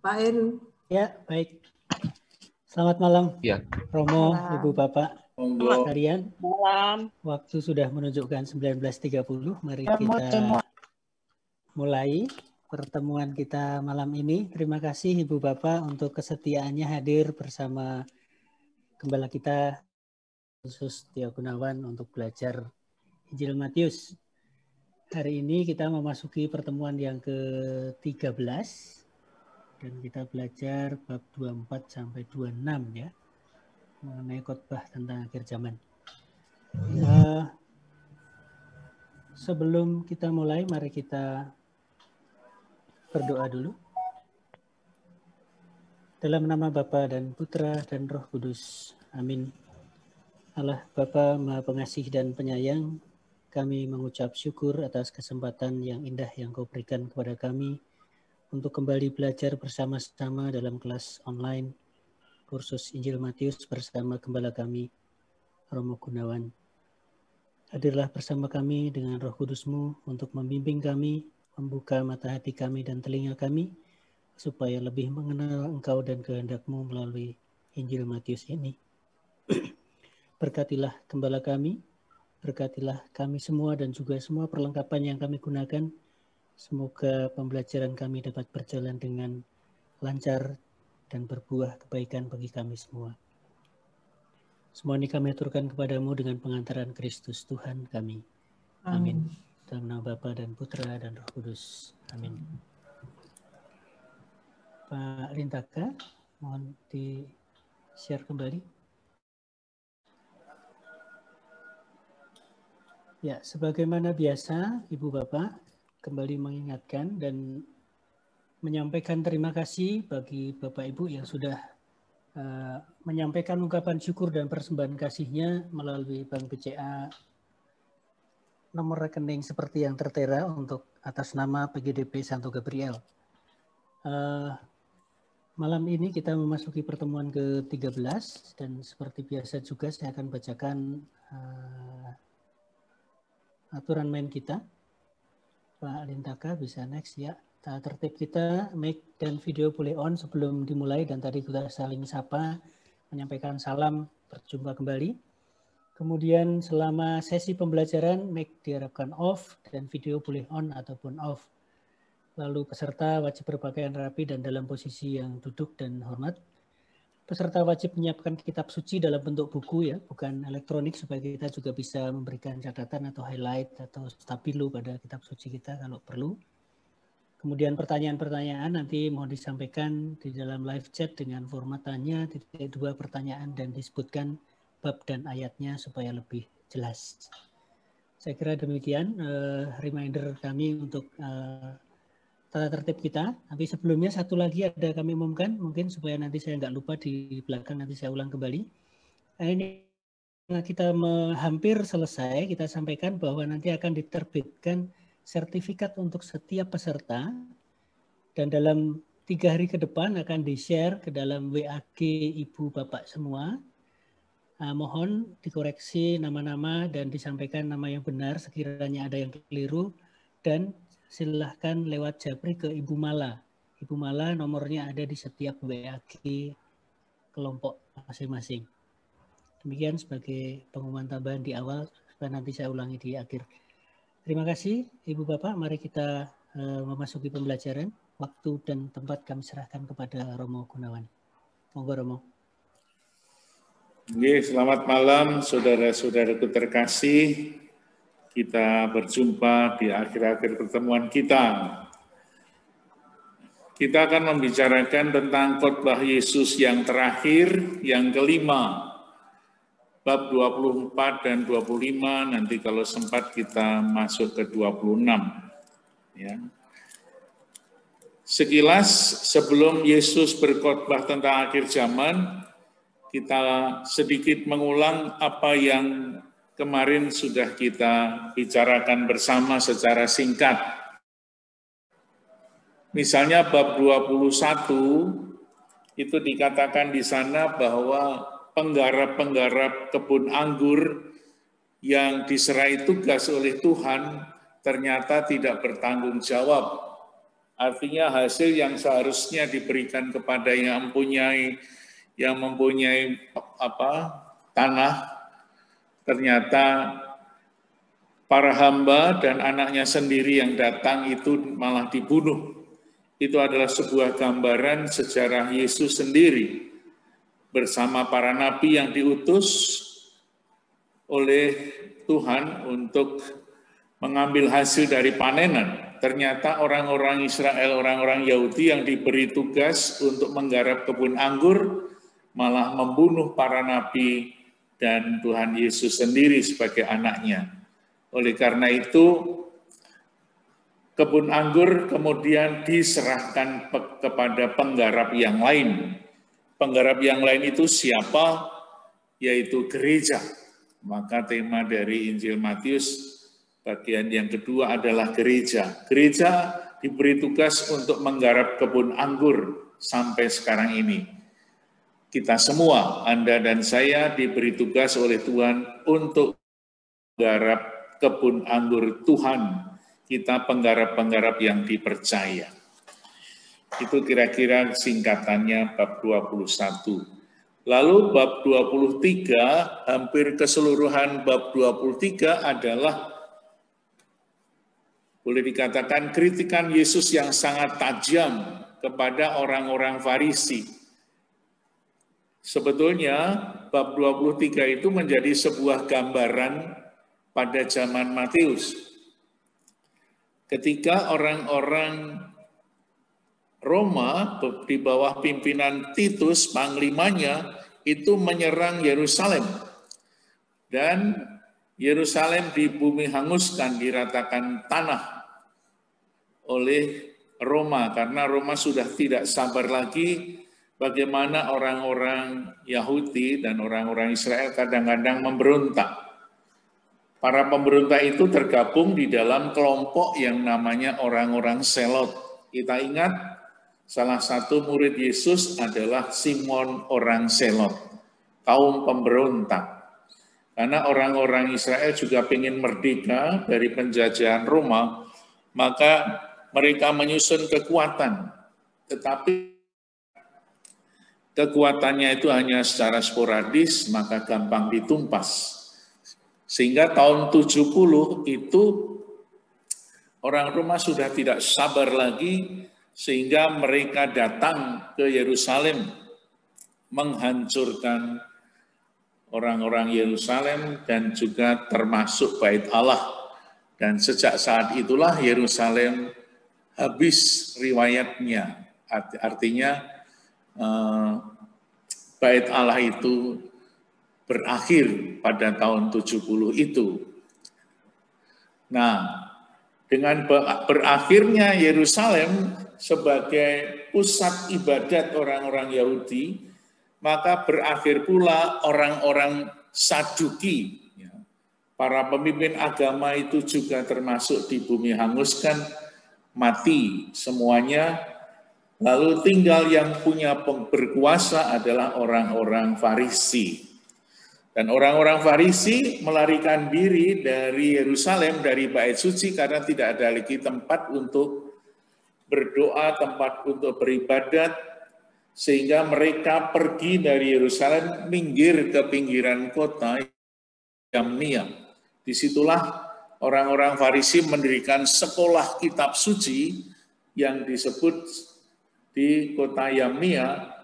Pak Heru. Ya, baik. Selamat malam, Ya. Romo, Malam. Ibu, Bapak, sekalian. Malam. Waktu sudah menunjukkan 19.30. Mari Temu. kita mulai pertemuan kita malam ini. Terima kasih Ibu Bapak untuk kesetiaannya hadir bersama gembala kita, khusus Tio Gunawan, untuk belajar Injil Matius. Hari ini kita memasuki pertemuan yang ke-13 dan kita belajar bab 24 sampai 26 ya, mengenai khotbah tentang akhir zaman. Sebelum kita mulai, mari kita berdoa dulu. Dalam nama Bapa dan Putra dan Roh Kudus. Amin. Allah Bapa Maha Pengasih dan Penyayang, kami mengucap syukur atas kesempatan yang indah yang Kau berikan kepada kami untuk kembali belajar bersama-sama dalam kelas online kursus Injil Matius bersama gembala kami, Romo Gunawan. Hadirlah bersama kami dengan Roh Kudus-Mu untuk membimbing kami, membuka mata hati kami dan telinga kami, supaya lebih mengenal Engkau dan kehendak-Mu melalui Injil Matius ini. Berkatilah gembala kami, berkatilah kami semua dan juga semua perlengkapan yang kami gunakan. Semoga pembelajaran kami dapat berjalan dengan lancar dan berbuah kebaikan bagi kami semua. Semua ini kami aturkan kepadamu dengan pengantaran Kristus Tuhan kami. Amin. Dalam nama Bapa dan Putra dan Roh Kudus. Amin. Pak Lintaka, mohon di-share kembali. Ya, sebagaimana biasa, Ibu Bapak, kembali mengingatkan dan menyampaikan terima kasih bagi Bapak Ibu yang sudah menyampaikan ungkapan syukur dan persembahan kasihnya melalui Bank BCA nomor rekening seperti yang tertera untuk atas nama PGDP Santo Gabriel. Malam ini kita memasuki pertemuan ke-13 dan seperti biasa juga saya akan bacakan aturan main kita. Pak Lintaka bisa next ya. Tertib kita, mic dan video boleh on sebelum dimulai dan tadi kita saling sapa, menyampaikan salam, berjumpa kembali. Kemudian selama sesi pembelajaran, mic diharapkan off dan video boleh on ataupun off. Lalu peserta wajib berpakaian rapi dan dalam posisi yang duduk dan hormat. Peserta wajib menyiapkan kitab suci dalam bentuk buku ya, bukan elektronik, supaya kita juga bisa memberikan catatan atau highlight atau stabilo pada kitab suci kita kalau perlu. Kemudian pertanyaan-pertanyaan nanti mohon disampaikan di dalam live chat dengan format tanya, 2 pertanyaan dan disebutkan bab dan ayatnya supaya lebih jelas. Saya kira demikian reminder kami untuk tata tertib kita. Tapi sebelumnya satu lagi ada kami umumkan, mungkin supaya nanti saya nggak lupa di belakang, nanti saya ulang kembali. Nah, ini kita hampir selesai, kita sampaikan bahwa nanti akan diterbitkan sertifikat untuk setiap peserta dan dalam 3 hari ke depan akan di-share ke dalam WAG Ibu Bapak semua. Mohon dikoreksi nama-nama dan disampaikan nama yang benar sekiranya ada yang keliru, dan silahkan lewat japri ke Ibu Mala. Ibu Mala nomornya ada di setiap WAG kelompok masing-masing. Demikian sebagai pengumuman tambahan di awal, supaya nanti saya ulangi di akhir. Terima kasih Ibu Bapak, mari kita memasuki pembelajaran. Waktu dan tempat kami serahkan kepada Romo Gunawan. Monggo Romo. Selamat malam saudara-saudaraku terkasih. Kita berjumpa di akhir-akhir pertemuan kita. Kita akan membicarakan tentang khotbah Yesus yang terakhir, yang kelima. Bab 24 dan 25, nanti kalau sempat kita masuk ke 26. Ya. Sekilas sebelum Yesus berkhotbah tentang akhir zaman, kita sedikit mengulang apa yang kemarin sudah kita bicarakan bersama secara singkat. Misalnya bab 21, itu dikatakan di sana bahwa penggarap-penggarap kebun anggur yang diserai tugas oleh Tuhan ternyata tidak bertanggung jawab Artinya hasil yang seharusnya diberikan kepada yang mempunyai tanah, ternyata para hamba dan anaknya sendiri yang datang itu malah dibunuh. Itu adalah sebuah gambaran sejarah Yesus sendiri bersama para nabi yang diutus oleh Tuhan untuk mengambil hasil dari panenan. Ternyata orang-orang Israel, orang-orang Yahudi yang diberi tugas untuk menggarap kebun anggur malah membunuh para nabi dan Tuhan Yesus sendiri sebagai anaknya. Oleh karena itu, kebun anggur kemudian diserahkan kepada penggarap yang lain. Penggarap yang lain itu siapa? Yaitu gereja. Maka tema dari Injil Matius bagian yang kedua adalah gereja. Gereja diberi tugas untuk menggarap kebun anggur sampai sekarang ini. Kita semua, Anda dan saya, diberi tugas oleh Tuhan untuk menggarap kebun anggur Tuhan. Kita penggarap-penggarap yang dipercaya. Itu kira-kira singkatannya bab 21. Lalu bab 23, hampir keseluruhan bab 23 adalah boleh dikatakan kritikan Yesus yang sangat tajam kepada orang-orang Farisi. Sebetulnya bab 23 itu menjadi sebuah gambaran pada zaman Matius. Ketika orang-orang Roma di bawah pimpinan Titus, panglimanya, itu menyerang Yerusalem. Dan Yerusalem di bumi hanguskan, diratakan tanah oleh Roma, karena Roma sudah tidak sabar lagi bagaimana orang-orang Yahudi dan orang-orang Israel kadang-kadang memberontak. Para pemberontak itu tergabung di dalam kelompok yang namanya orang-orang Selot. Kita ingat, salah satu murid Yesus adalah Simon orang Selot, kaum pemberontak. Karena orang-orang Israel juga ingin merdeka dari penjajahan Roma, maka mereka menyusun kekuatan. Tetapi kekuatannya itu hanya secara sporadis, maka gampang ditumpas. Sehingga tahun 70 itu orang Roma sudah tidak sabar lagi, sehingga mereka datang ke Yerusalem menghancurkan orang-orang Yerusalem dan juga termasuk Bait Allah. Dan sejak saat itulah Yerusalem habis riwayatnya. Artinya Bait Allah itu berakhir pada tahun 70 itu. Nah, dengan berakhirnya Yerusalem sebagai pusat ibadat orang-orang Yahudi, maka berakhir pula orang-orang Saduki. Para pemimpin agama itu juga termasuk di bumi hanguskan, mati semuanya. Lalu tinggal yang punya berkuasa adalah orang-orang Farisi. Dan orang-orang Farisi melarikan diri dari Yerusalem, dari Bait Suci, karena tidak ada lagi tempat untuk berdoa, tempat untuk beribadat, sehingga mereka pergi dari Yerusalem, minggir ke pinggiran kota Yamnia. Disitulah orang-orang Farisi mendirikan sekolah kitab suci yang disebut di kota Yamnia,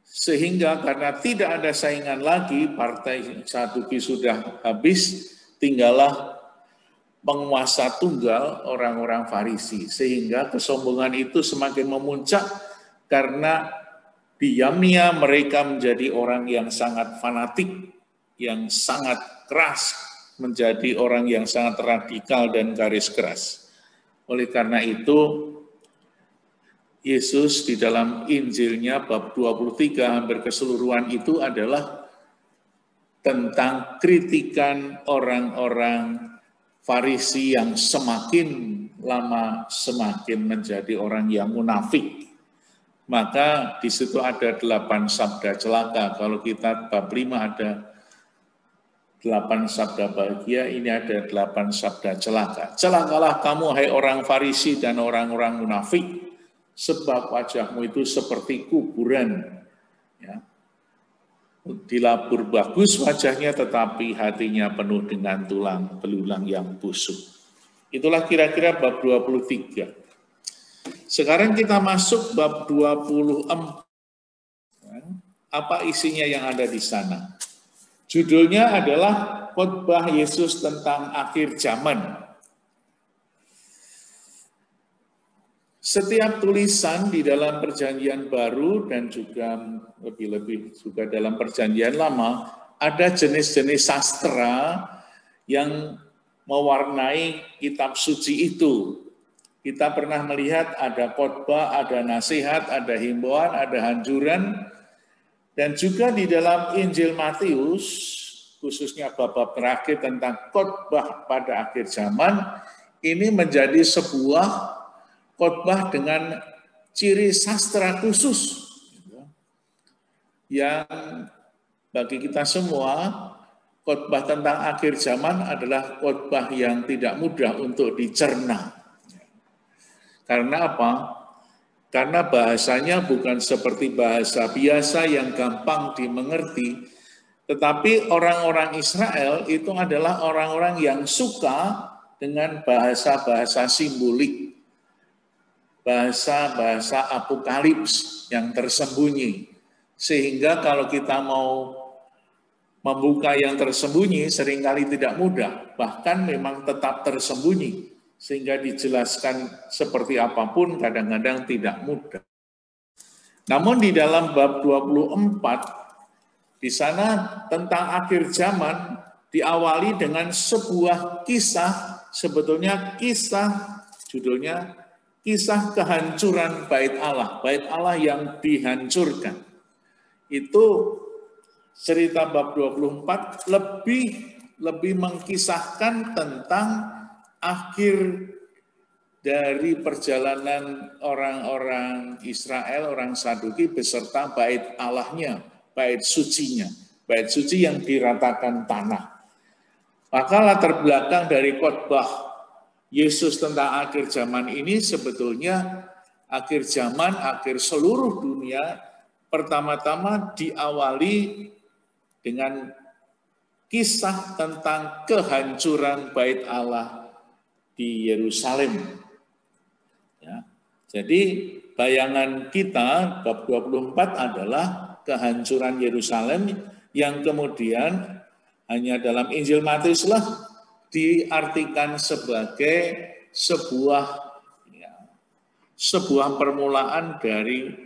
sehingga karena tidak ada saingan lagi, partai Saduki sudah habis, tinggallah penguasa tunggal orang-orang Farisi, sehingga kesombongan itu semakin memuncak. Karena di Yamnia mereka menjadi orang yang sangat fanatik, yang sangat keras, menjadi orang yang sangat radikal dan garis keras. Oleh karena itu, Yesus di dalam Injilnya bab 23 hampir keseluruhan itu adalah tentang kritikan orang-orang Farisi yang semakin lama semakin menjadi orang yang munafik. Maka di situ ada 8 sabda celaka. Kalau kita bab 5 ada 8 sabda bahagia, ini ada 8 sabda celaka. Celakalah kamu, hai orang Farisi dan orang-orang munafik, sebab wajahmu itu seperti kuburan. Ya. Dilabur bagus wajahnya, tetapi hatinya penuh dengan tulang belulang yang busuk. Itulah kira-kira bab 23. Sekarang kita masuk bab 24. Apa isinya yang ada di sana? Judulnya adalah khotbah Yesus tentang akhir zaman. Setiap tulisan di dalam Perjanjian Baru dan juga lebih-lebih juga dalam Perjanjian Lama, ada jenis-jenis sastra yang mewarnai kitab suci itu. Kita pernah melihat ada khotbah, ada nasihat, ada himbauan, ada anjuran. Dan juga di dalam Injil Matius, khususnya bab-bab terakhir tentang khotbah pada akhir zaman, ini menjadi sebuah khotbah dengan ciri sastra khusus. Yang bagi kita semua, khotbah tentang akhir zaman adalah khotbah yang tidak mudah untuk dicerna. Karena apa? Karena bahasanya bukan seperti bahasa biasa yang gampang dimengerti, tetapi orang-orang Israel itu adalah orang-orang yang suka dengan bahasa-bahasa simbolik, bahasa-bahasa apokalips yang tersembunyi. Sehingga kalau kita mau membuka yang tersembunyi seringkali tidak mudah, bahkan memang tetap tersembunyi. Sehingga dijelaskan seperti apapun kadang-kadang tidak mudah. Namun di dalam bab 24, di sana tentang akhir zaman diawali dengan sebuah kisah, sebetulnya kisah, judulnya kisah kehancuran bait Allah yang dihancurkan. Itu cerita bab 24 lebih mengkisahkan tentang akhir dari perjalanan orang-orang Israel, orang Saduki beserta bait Allahnya, bait sucinya, bait suci yang diratakan tanah. Maka latar belakang dari khotbah Yesus tentang akhir zaman ini sebetulnya akhir zaman, akhir seluruh dunia, pertama-tama diawali dengan kisah tentang kehancuran bait Allah di Yerusalem. Ya. Jadi bayangan kita bab 24 adalah kehancuran Yerusalem yang kemudian hanya dalam Injil Matius lah diartikan sebagai sebuah permulaan dari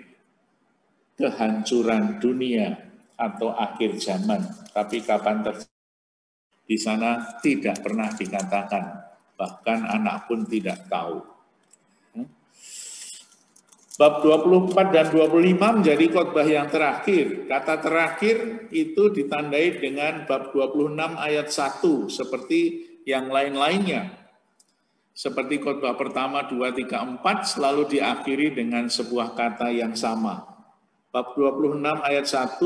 kehancuran dunia atau akhir zaman. Tapi kapan terjadi di sana tidak pernah dikatakan. Bahkan anak pun tidak tahu. Bab 24 dan 25 menjadi khotbah yang terakhir. Kata terakhir itu ditandai dengan bab 26 ayat 1 seperti yang lain-lainnya. Seperti khotbah pertama 2, 3, 4 selalu diakhiri dengan sebuah kata yang sama. Bab 26 ayat 1,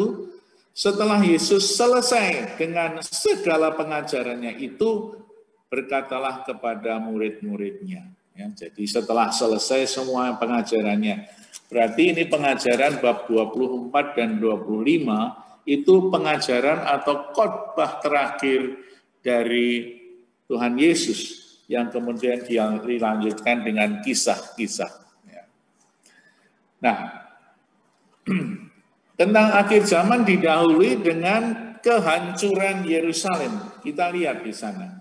setelah Yesus selesai dengan segala pengajarannya itu, berkatalah kepada murid-muridnya. Ya, jadi setelah selesai semua pengajarannya, berarti ini pengajaran bab 24 dan 25 itu pengajaran atau khotbah terakhir dari Tuhan Yesus yang kemudian dilanjutkan dengan kisah-kisah. Ya. Nah, tentang akhir zaman didahului dengan kehancuran Yerusalem. Kita lihat di sana.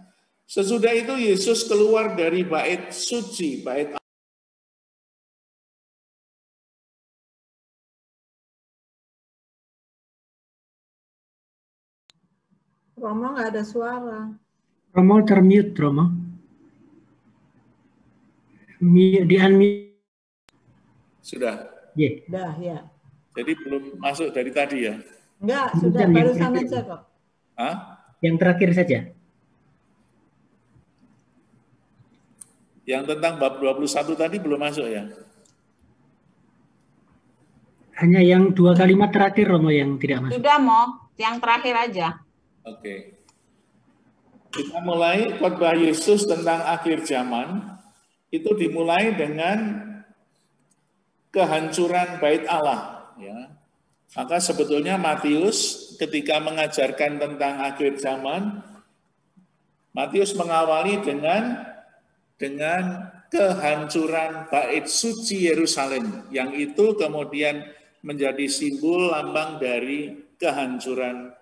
Sesudah itu Yesus keluar dari bait suci, bait Romo nggak ada suara. Romo termute, Romo. Di unmute. Sudah? Yeah. Dah, ya. Jadi belum masuk dari tadi ya? Enggak, sudah barusan aja kok. Hah? Yang terakhir saja. Yang tentang bab 21 tadi belum masuk ya? Hanya yang 2 kalimat terakhir, Romo, yang tidak masuk. Sudah, Mo. Yang terakhir aja. Oke. Kita mulai khotbah Yesus tentang akhir zaman, itu dimulai dengan kehancuran bait Allah. Ya. Maka sebetulnya Matius ketika mengajarkan tentang akhir zaman, Matius mengawali dengan kehancuran bait suci Yerusalem, yang itu kemudian menjadi simbol lambang dari kehancuran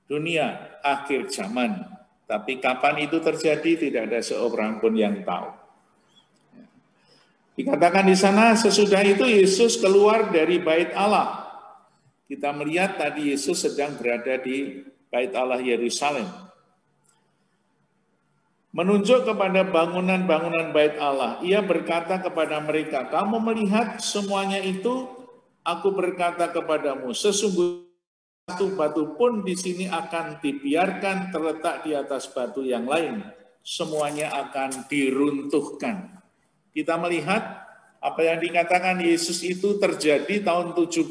dunia akhir zaman. Tapi kapan itu terjadi tidak ada seorang pun yang tahu. Dikatakan di sana sesudah itu Yesus keluar dari bait Allah. Kita melihat tadi Yesus sedang berada di bait Allah Yerusalem. Menunjuk kepada bangunan-bangunan bait Allah, ia berkata kepada mereka, kamu melihat semuanya itu, aku berkata kepadamu, sesungguhnya satu batu pun di sini akan dibiarkan terletak di atas batu yang lain. Semuanya akan diruntuhkan. Kita melihat apa yang dikatakan Yesus itu terjadi tahun 70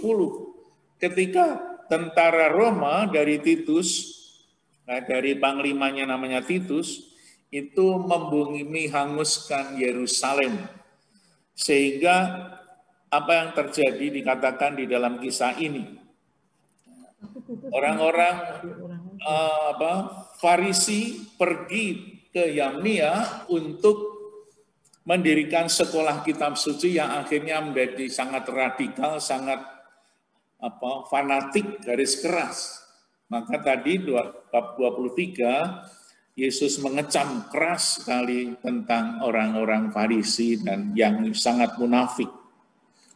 ketika tentara Roma dari Titus, dari panglimanya namanya Titus, itu membumi hanguskan Yerusalem. Sehingga apa yang terjadi dikatakan di dalam kisah ini. Orang-orang Farisi pergi ke Yamnia untuk mendirikan sekolah kitab suci yang akhirnya menjadi sangat radikal, sangat fanatik, garis keras. Maka tadi bab 23 Yesus mengecam keras sekali tentang orang-orang Farisi dan yang sangat munafik.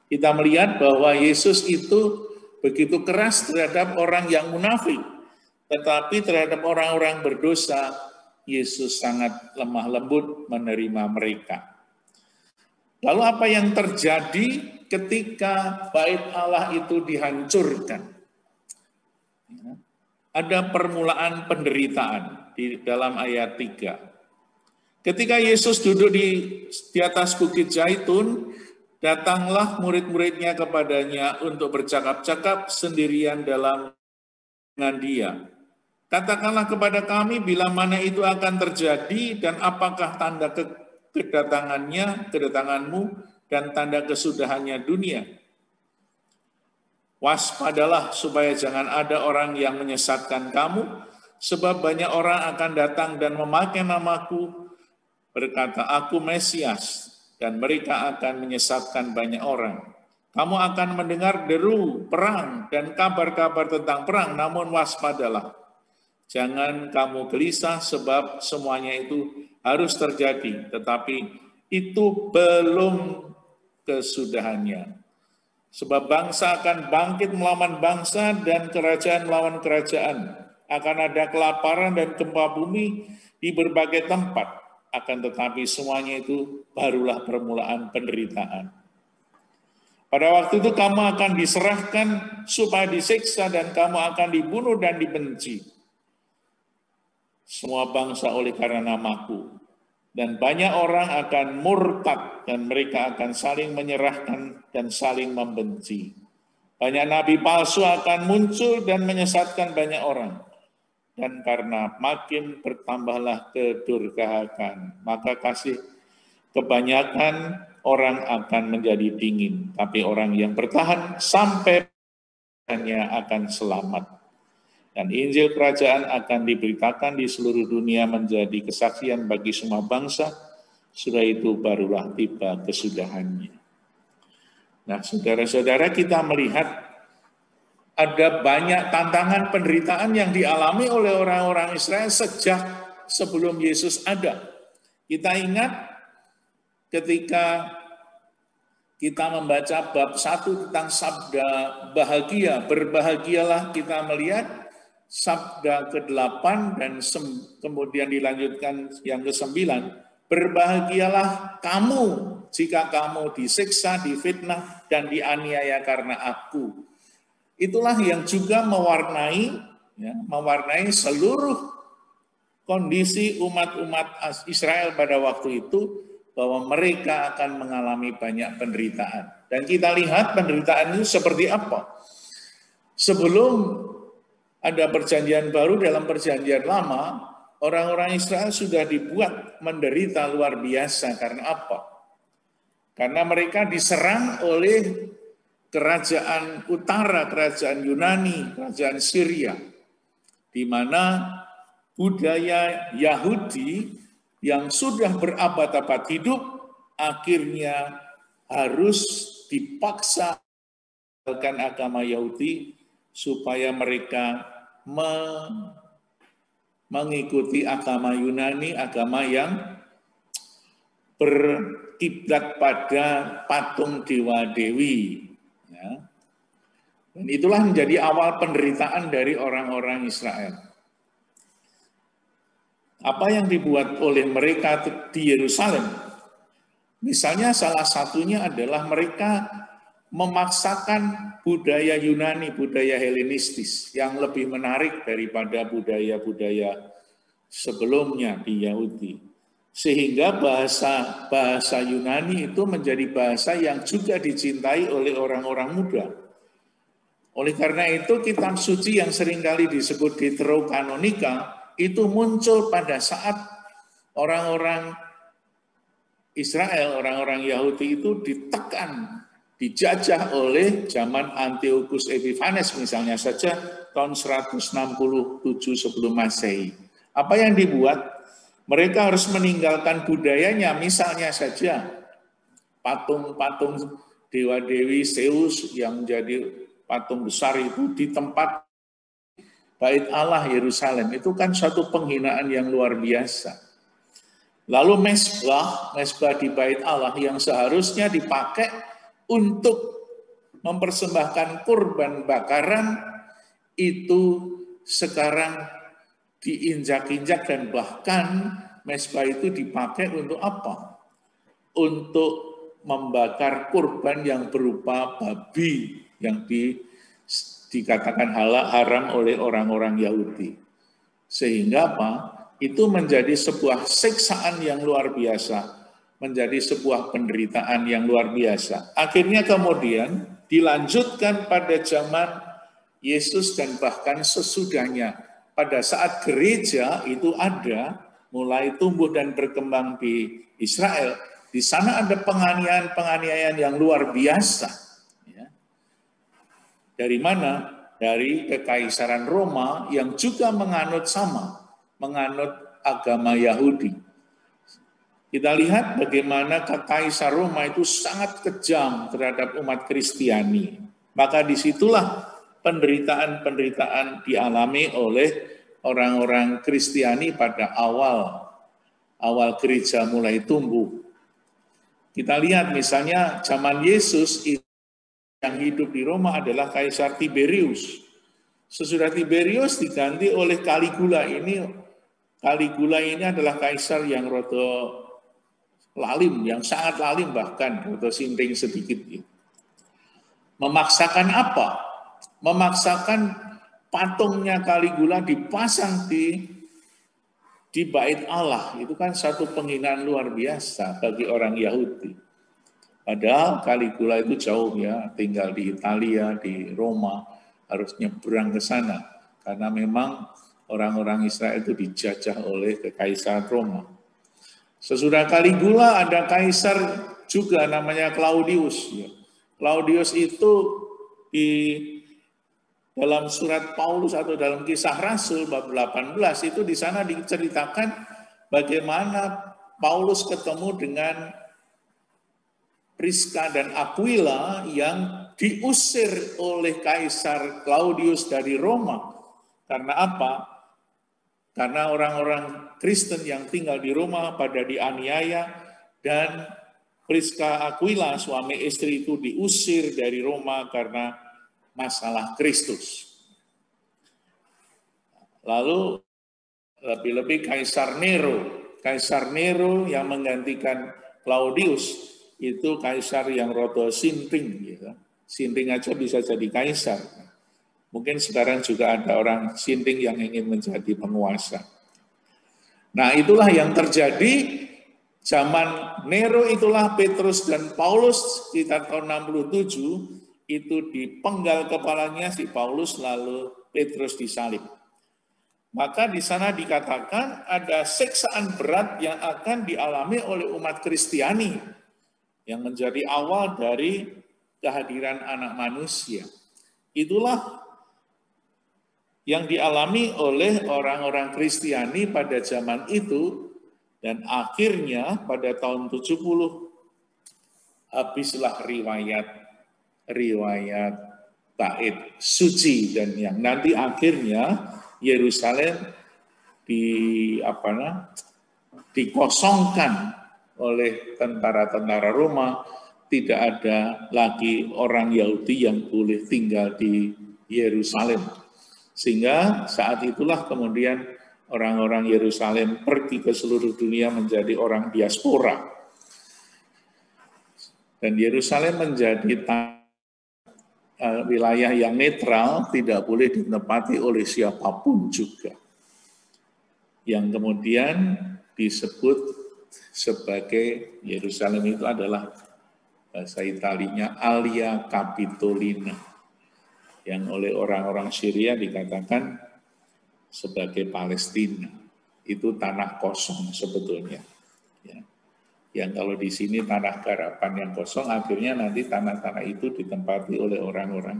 Kita melihat bahwa Yesus itu begitu keras terhadap orang yang munafik, tetapi terhadap orang-orang berdosa, Yesus sangat lemah lembut menerima mereka. Lalu apa yang terjadi ketika bait Allah itu dihancurkan? Ada permulaan penderitaan di dalam ayat 3. Ketika Yesus duduk di atas Bukit Zaitun, datanglah murid-muridnya kepadanya untuk bercakap-cakap sendirian dengan dia. Katakanlah kepada kami bila mana itu akan terjadi dan apakah tanda kedatanganmu dan tanda kesudahannya dunia. Waspadalah supaya jangan ada orang yang menyesatkan kamu, sebab banyak orang akan datang dan memakai namaku, berkata, aku Mesias, dan mereka akan menyesatkan banyak orang. Kamu akan mendengar deru perang dan kabar-kabar tentang perang, namun waspadalah. Jangan kamu gelisah sebab semuanya itu harus terjadi, tetapi itu belum kesudahannya. Sebab bangsa akan bangkit melawan bangsa dan kerajaan melawan kerajaan. Akan ada kelaparan dan gempa bumi di berbagai tempat. Akan tetapi semuanya itu barulah permulaan penderitaan. Pada waktu itu kamu akan diserahkan supaya disiksa dan kamu akan dibunuh dan dibenci. Semua bangsa oleh karena namaku. Dan banyak orang akan murtad dan mereka akan saling menyerahkan dan saling membenci. Banyak nabi palsu akan muncul dan menyesatkan banyak orang. Dan karena makin bertambahlah kedurhakaan, maka kasih kebanyakan orang akan menjadi dingin. Tapi orang yang bertahan sampai hanya akan selamat. Dan Injil Kerajaan akan diberitakan di seluruh dunia menjadi kesaksian bagi semua bangsa. Sudah itu barulah tiba kesudahannya. Nah, saudara-saudara, kita melihat ada banyak tantangan penderitaan yang dialami oleh orang-orang Israel sejak sebelum Yesus ada. Kita ingat ketika kita membaca bab 1 tentang sabda bahagia, berbahagialah, kita melihat sabda ke-8 dan kemudian dilanjutkan yang ke-9. Berbahagialah kamu jika kamu disiksa, difitnah, dan dianiaya karena aku. Itulah yang juga mewarnai seluruh kondisi umat-umat Israel pada waktu itu, bahwa mereka akan mengalami banyak penderitaan. Dan kita lihat penderitaan itu seperti apa. Sebelum ada perjanjian baru, dalam perjanjian lama, orang-orang Israel sudah dibuat menderita luar biasa. Karena apa? Karena mereka diserang oleh kerajaan utara, kerajaan Yunani, kerajaan Syria, di mana budaya Yahudi yang sudah berabad-abad hidup akhirnya harus dipaksa meninggalkan agama Yahudi supaya mereka mengikuti agama Yunani, agama yang berkiblat pada patung dewa-dewi. Ya. Dan itulah menjadi awal penderitaan dari orang-orang Israel. Apa yang dibuat oleh mereka di Yerusalem? Misalnya salah satunya adalah mereka memaksakan budaya Yunani, budaya Helenistis yang lebih menarik daripada budaya-budaya sebelumnya di Yahudi. Sehingga bahasa Yunani itu menjadi bahasa yang juga dicintai oleh orang-orang muda. Oleh karena itu kitab suci yang seringkali disebut Deuterokanonika itu muncul pada saat orang-orang Israel, orang-orang Yahudi itu ditekan, dijajah oleh zaman Antiochus Epiphanes misalnya saja tahun 167 sebelum Masehi. Apa yang dibuat? Mereka harus meninggalkan budayanya, misalnya saja patung-patung dewa-dewi Zeus yang menjadi patung besar itu di tempat Bait Allah Yerusalem. Itu kan suatu penghinaan yang luar biasa. Lalu mezbah di Bait Allah yang seharusnya dipakai untuk mempersembahkan kurban bakaran itu sekarang diinjak-injak dan bahkan mezbah itu dipakai untuk apa? Untuk membakar kurban yang berupa babi yang dikatakan haram oleh orang-orang Yahudi. Sehingga apa? Itu menjadi sebuah siksaan yang luar biasa, menjadi sebuah penderitaan yang luar biasa. Akhirnya kemudian dilanjutkan pada zaman Yesus dan bahkan sesudahnya. Pada saat gereja itu ada, mulai tumbuh dan berkembang di Israel, di sana ada penganiayaan yang luar biasa. Dari mana? Dari Kekaisaran Roma yang juga menganut agama Yahudi. Kita lihat bagaimana Kekaisar Roma itu sangat kejam terhadap umat Kristiani. Maka disitulah penderitaan-penderitaan dialami oleh orang-orang Kristiani pada awal gereja mulai tumbuh. Kita lihat misalnya zaman Yesus yang hidup di Roma adalah Kaisar Tiberius. Sesudah Tiberius diganti oleh Caligula. Caligula ini adalah kaisar yang rada lalim, yang sangat lalim bahkan, rada sinting sedikit. Memaksakan apa? Memaksakan patungnya Caligula dipasang di Bait Allah. Itu kan satu penghinaan luar biasa bagi orang Yahudi. Padahal Caligula itu jauh ya, tinggal di Italia, di Roma, harus nyebrang ke sana. Karena memang orang-orang Israel itu dijajah oleh Kekaisaran Roma. Sesudah Caligula ada kaisar juga namanya Claudius. Claudius itu di dalam surat Paulus atau dalam Kisah Rasul bab 18 itu di sana diceritakan bagaimana Paulus ketemu dengan Priska dan Aquila yang diusir oleh Kaisar Claudius dari Roma. Karena apa? Karena orang-orang Kristen yang tinggal di Roma pada dianiaya dan Priska Aquila suami istri itu diusir dari Roma karena masalah Kristus. Lalu lebih-lebih Kaisar Nero yang menggantikan Claudius itu kaisar yang rodo sinting, gitu. Sinting aja bisa jadi kaisar. Mungkin sekarang juga ada orang sinting yang ingin menjadi penguasa. Nah, itulah yang terjadi zaman Nero. Itulah Petrus dan Paulus sekitar tahun 67 itu dipenggal kepalanya si Paulus, lalu Petrus disalib. Maka di sana dikatakan ada siksaan berat yang akan dialami oleh umat Kristiani yang menjadi awal dari kehadiran anak manusia. Itulah yang dialami oleh orang-orang Kristiani pada zaman itu, dan akhirnya pada tahun 70 habislah riwayat bait suci, dan yang nanti akhirnya Yerusalem dikosongkan oleh tentara-tentara Roma. Tidak ada lagi orang Yahudi yang boleh tinggal di Yerusalem. Sehingga saat itulah kemudian orang-orang Yerusalem pergi ke seluruh dunia menjadi orang diaspora. Dan Yerusalem menjadi wilayah yang netral, tidak boleh ditempati oleh siapapun juga. Yang kemudian disebut sebagai Yerusalem itu adalah bahasa Italinya Alia Capitolina, yang oleh orang-orang Syria dikatakan sebagai Palestina. Itu tanah kosong sebetulnya. Ya. Yang kalau di sini tanah garapan yang kosong, akhirnya nanti tanah-tanah itu ditempati oleh orang-orang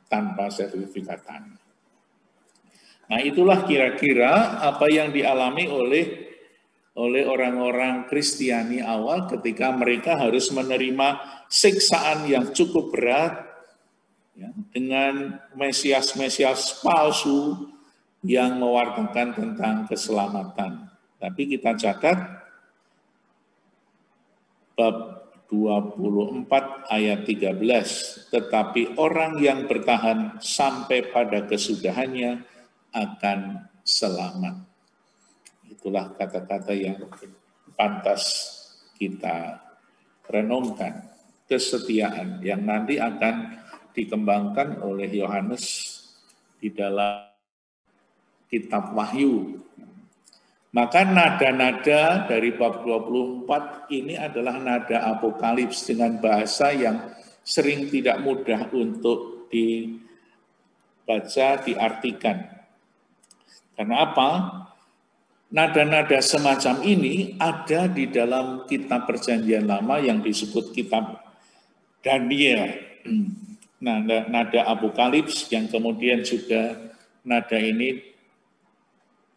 tanpa sertifikat tanah. Nah, itulah kira-kira apa yang dialami oleh orang-orang Kristiani awal ketika mereka harus menerima siksaan yang cukup berat, ya, dengan mesias-mesias palsu yang mewartakan tentang keselamatan. Tapi kita catat bab 24 ayat 13, tetapi orang yang bertahan sampai pada kesudahannya akan selamat. Itulah kata-kata yang pantas kita renungkan. Kesetiaan yang nanti akan dikembangkan oleh Yohanes di dalam kitab Wahyu. Maka nada-nada dari bab 24 ini adalah nada apokalips dengan bahasa yang sering tidak mudah untuk dibaca, diartikan. Karena apa? Nada-nada semacam ini ada di dalam kitab Perjanjian Lama yang disebut kitab Daniel. Nada apokalips yang kemudian juga nada ini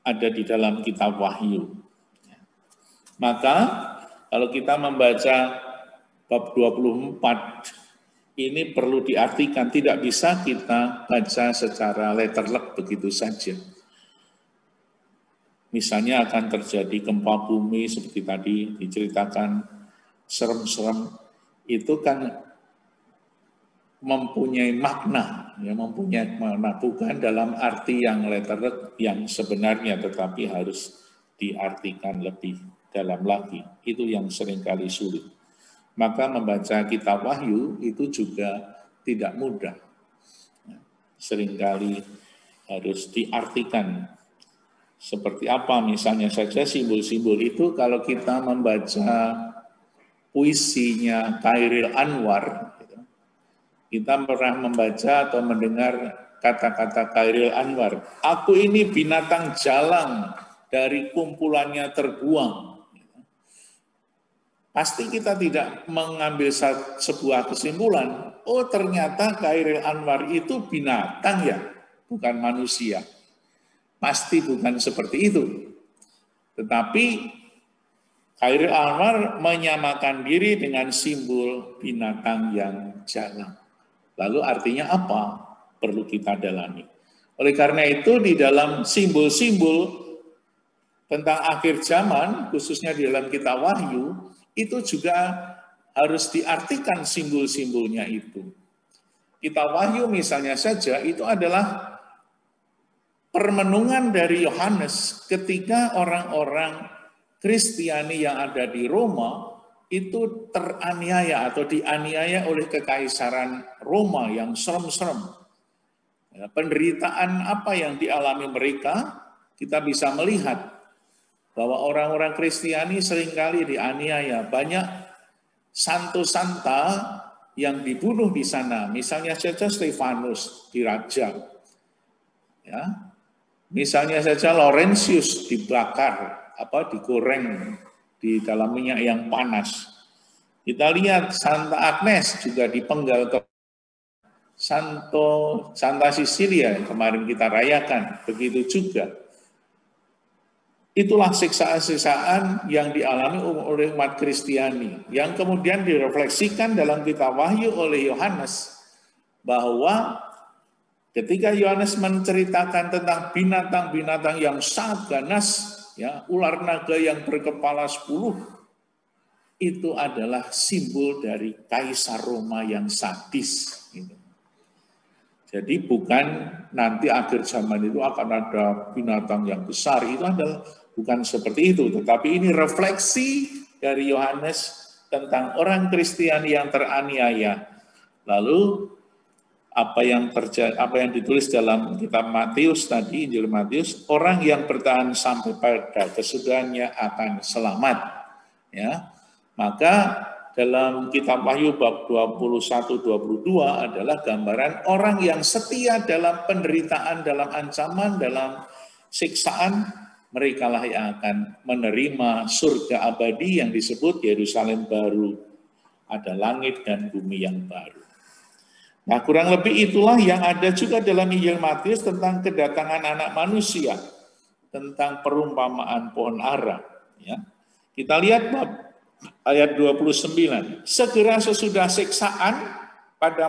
ada di dalam kitab Wahyu. Maka kalau kita membaca bab 24 ini perlu diartikan, tidak bisa kita baca secara letterlek begitu saja. Misalnya akan terjadi gempa bumi seperti tadi diceritakan, serem-serem, itu kan mempunyai makna, ya, mempunyai makna bukan dalam arti yang letterlek yang sebenarnya, tetapi harus diartikan lebih dalam lagi. Itu yang seringkali sulit. Maka membaca kitab Wahyu itu juga tidak mudah. Seringkali harus diartikan. Seperti apa misalnya saja simbol-simbol itu, kalau kita membaca puisinya Khairil Anwar, kita pernah membaca atau mendengar kata-kata Khairil Anwar, aku ini binatang jalang dari kumpulannya terbuang. Pasti kita tidak mengambil sebuah kesimpulan, oh ternyata Khairil Anwar itu binatang ya, bukan manusia. Pasti bukan seperti itu. Tetapi Khairil Anwar menyamakan diri dengan simbol binatang yang jalang. Lalu artinya apa? Perlu kita dalami. Oleh karena itu di dalam simbol-simbol tentang akhir zaman, khususnya di dalam kitab Wahyu, itu juga harus diartikan simbol-simbolnya itu. Kitab Wahyu misalnya saja itu adalah permenungan dari Yohanes ketika orang-orang Kristiani yang ada di Roma itu teraniaya atau dianiaya oleh kekaisaran Roma yang serem-serem. Ya, penderitaan apa yang dialami mereka, kita bisa melihat bahwa orang-orang Kristiani seringkali dianiaya. Banyak santo-santa yang dibunuh di sana. Misalnya saja Stefanus dirajam. Ya. Misalnya saja Laurentius dibakar, digoreng di dalam minyak yang panas. Kita lihat Santa Agnes juga dipenggal ke Santa Cecilia yang kemarin kita rayakan, begitu juga. Itulah siksaan-siksaan yang dialami oleh umat Kristiani, yang kemudian direfleksikan dalam kitab Wahyu oleh Yohanes, bahwa ketika Yohanes menceritakan tentang binatang-binatang yang sangat ganas, ya, ular naga yang berkepala 10, itu adalah simbol dari Kaisar Roma yang sadis. Jadi bukan nanti akhir zaman itu akan ada binatang yang besar, itu adalah bukan seperti itu. Tetapi ini refleksi dari Yohanes tentang orang Kristiani yang teraniaya. Lalu apa yang ditulis dalam kitab Matius tadi, Injil Matius, orang yang bertahan sampai pada kesudahannya akan selamat. Ya. Maka dalam kitab Wahyu bab 21-22 adalah gambaran orang yang setia dalam penderitaan, dalam ancaman, dalam siksaan, merekalah yang akan menerima surga abadi yang disebut Yerusalem baru. Ada langit dan bumi yang baru. Nah, kurang lebih itulah yang ada juga dalam Injil Matius tentang kedatangan anak manusia, tentang perumpamaan pohon ara. Ya. Kita lihat ayat 29. Segera sesudah siksaan, pada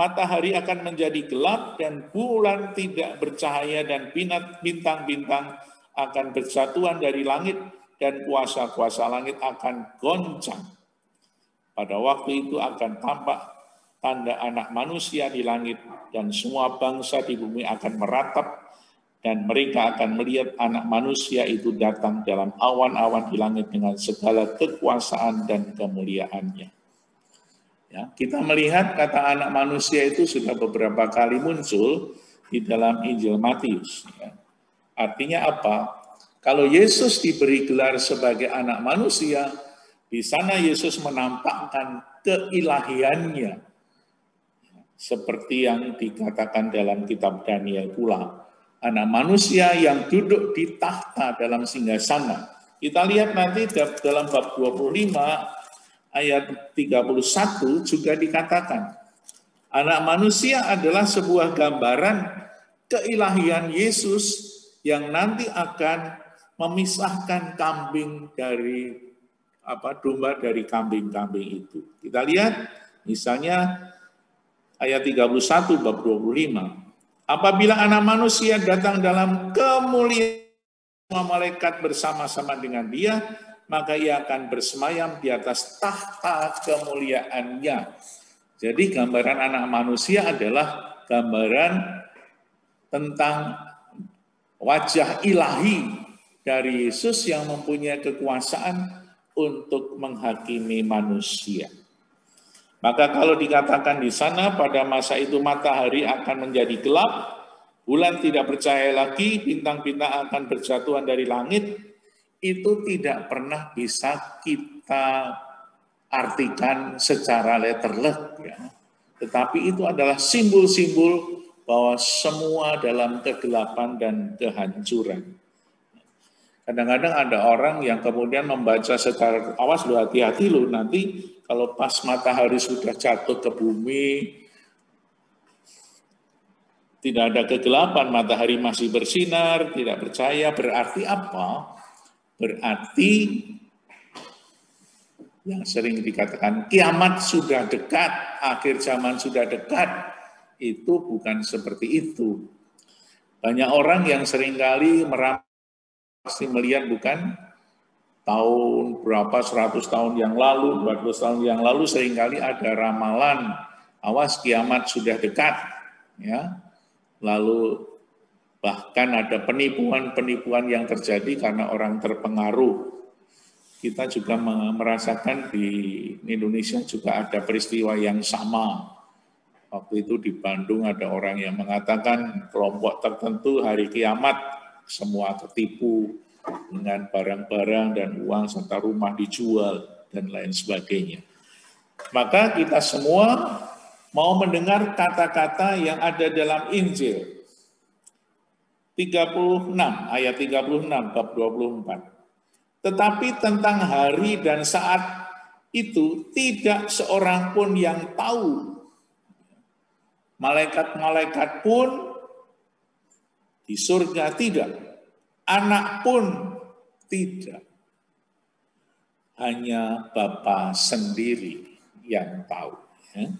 matahari akan menjadi gelap dan bulan tidak bercahaya dan bintang-bintang akan bersatuan dari langit dan kuasa-kuasa langit akan goncang. Pada waktu itu akan tampak tanda anak manusia di langit dan semua bangsa di bumi akan meratap dan mereka akan melihat anak manusia itu datang dalam awan-awan di langit dengan segala kekuasaan dan kemuliaannya. Ya, kita melihat kata anak manusia itu sudah beberapa kali muncul di dalam Injil Matius. Ya. Artinya apa? Kalau Yesus diberi gelar sebagai anak manusia, di sana Yesus menampakkan keilahiannya. Seperti yang dikatakan dalam kitab Daniel pula. Anak manusia yang duduk di tahta dalam singgasana. Kita lihat nanti dalam bab 25 ayat 31 juga dikatakan. Anak manusia adalah sebuah gambaran keilahian Yesus yang nanti akan memisahkan kambing dari domba dari kambing-kambing itu. Kita lihat misalnya ayat 31 bab 25. Apabila anak manusia datang dalam kemuliaan semua malaikat bersama-sama dengan dia, maka ia akan bersemayam di atas tahta kemuliaannya. Jadi gambaran anak manusia adalah gambaran tentang wajah ilahi dari Yesus yang mempunyai kekuasaan untuk menghakimi manusia. Maka kalau dikatakan di sana pada masa itu matahari akan menjadi gelap, bulan tidak bercahaya lagi, bintang-bintang akan berjatuhan dari langit, itu tidak pernah bisa kita artikan secara letterlek. Ya. Tetapi itu adalah simbol-simbol bahwa semua dalam kegelapan dan kehancuran. Kadang-kadang ada orang yang kemudian membaca secara awas, lu hati-hati lu nanti kalau pas matahari sudah jatuh ke bumi, tidak ada kegelapan, matahari masih bersinar, tidak bercahaya, berarti apa? Berarti yang sering dikatakan kiamat sudah dekat, akhir zaman sudah dekat, itu bukan seperti itu. Banyak orang yang seringkali pasti melihat bukan tahun berapa, 100 tahun yang lalu, 200 tahun yang lalu seringkali ada ramalan, awas kiamat sudah dekat. Ya. Lalu bahkan ada penipuan-penipuan yang terjadi karena orang terpengaruh. Kita juga merasakan di Indonesia juga ada peristiwa yang sama. Waktu itu di Bandung ada orang yang mengatakan kelompok tertentu hari kiamat semua tertipu dengan barang-barang dan uang serta rumah dijual dan lain sebagainya. Maka kita semua mau mendengar kata-kata yang ada dalam Injil. 36, ayat 36, bab 24. Tetapi tentang hari dan saat itu tidak seorang pun yang tahu. Malaikat-malaikat pun di surga tidak. Anak pun tidak. Hanya Bapa sendiri yang tahu. Ya.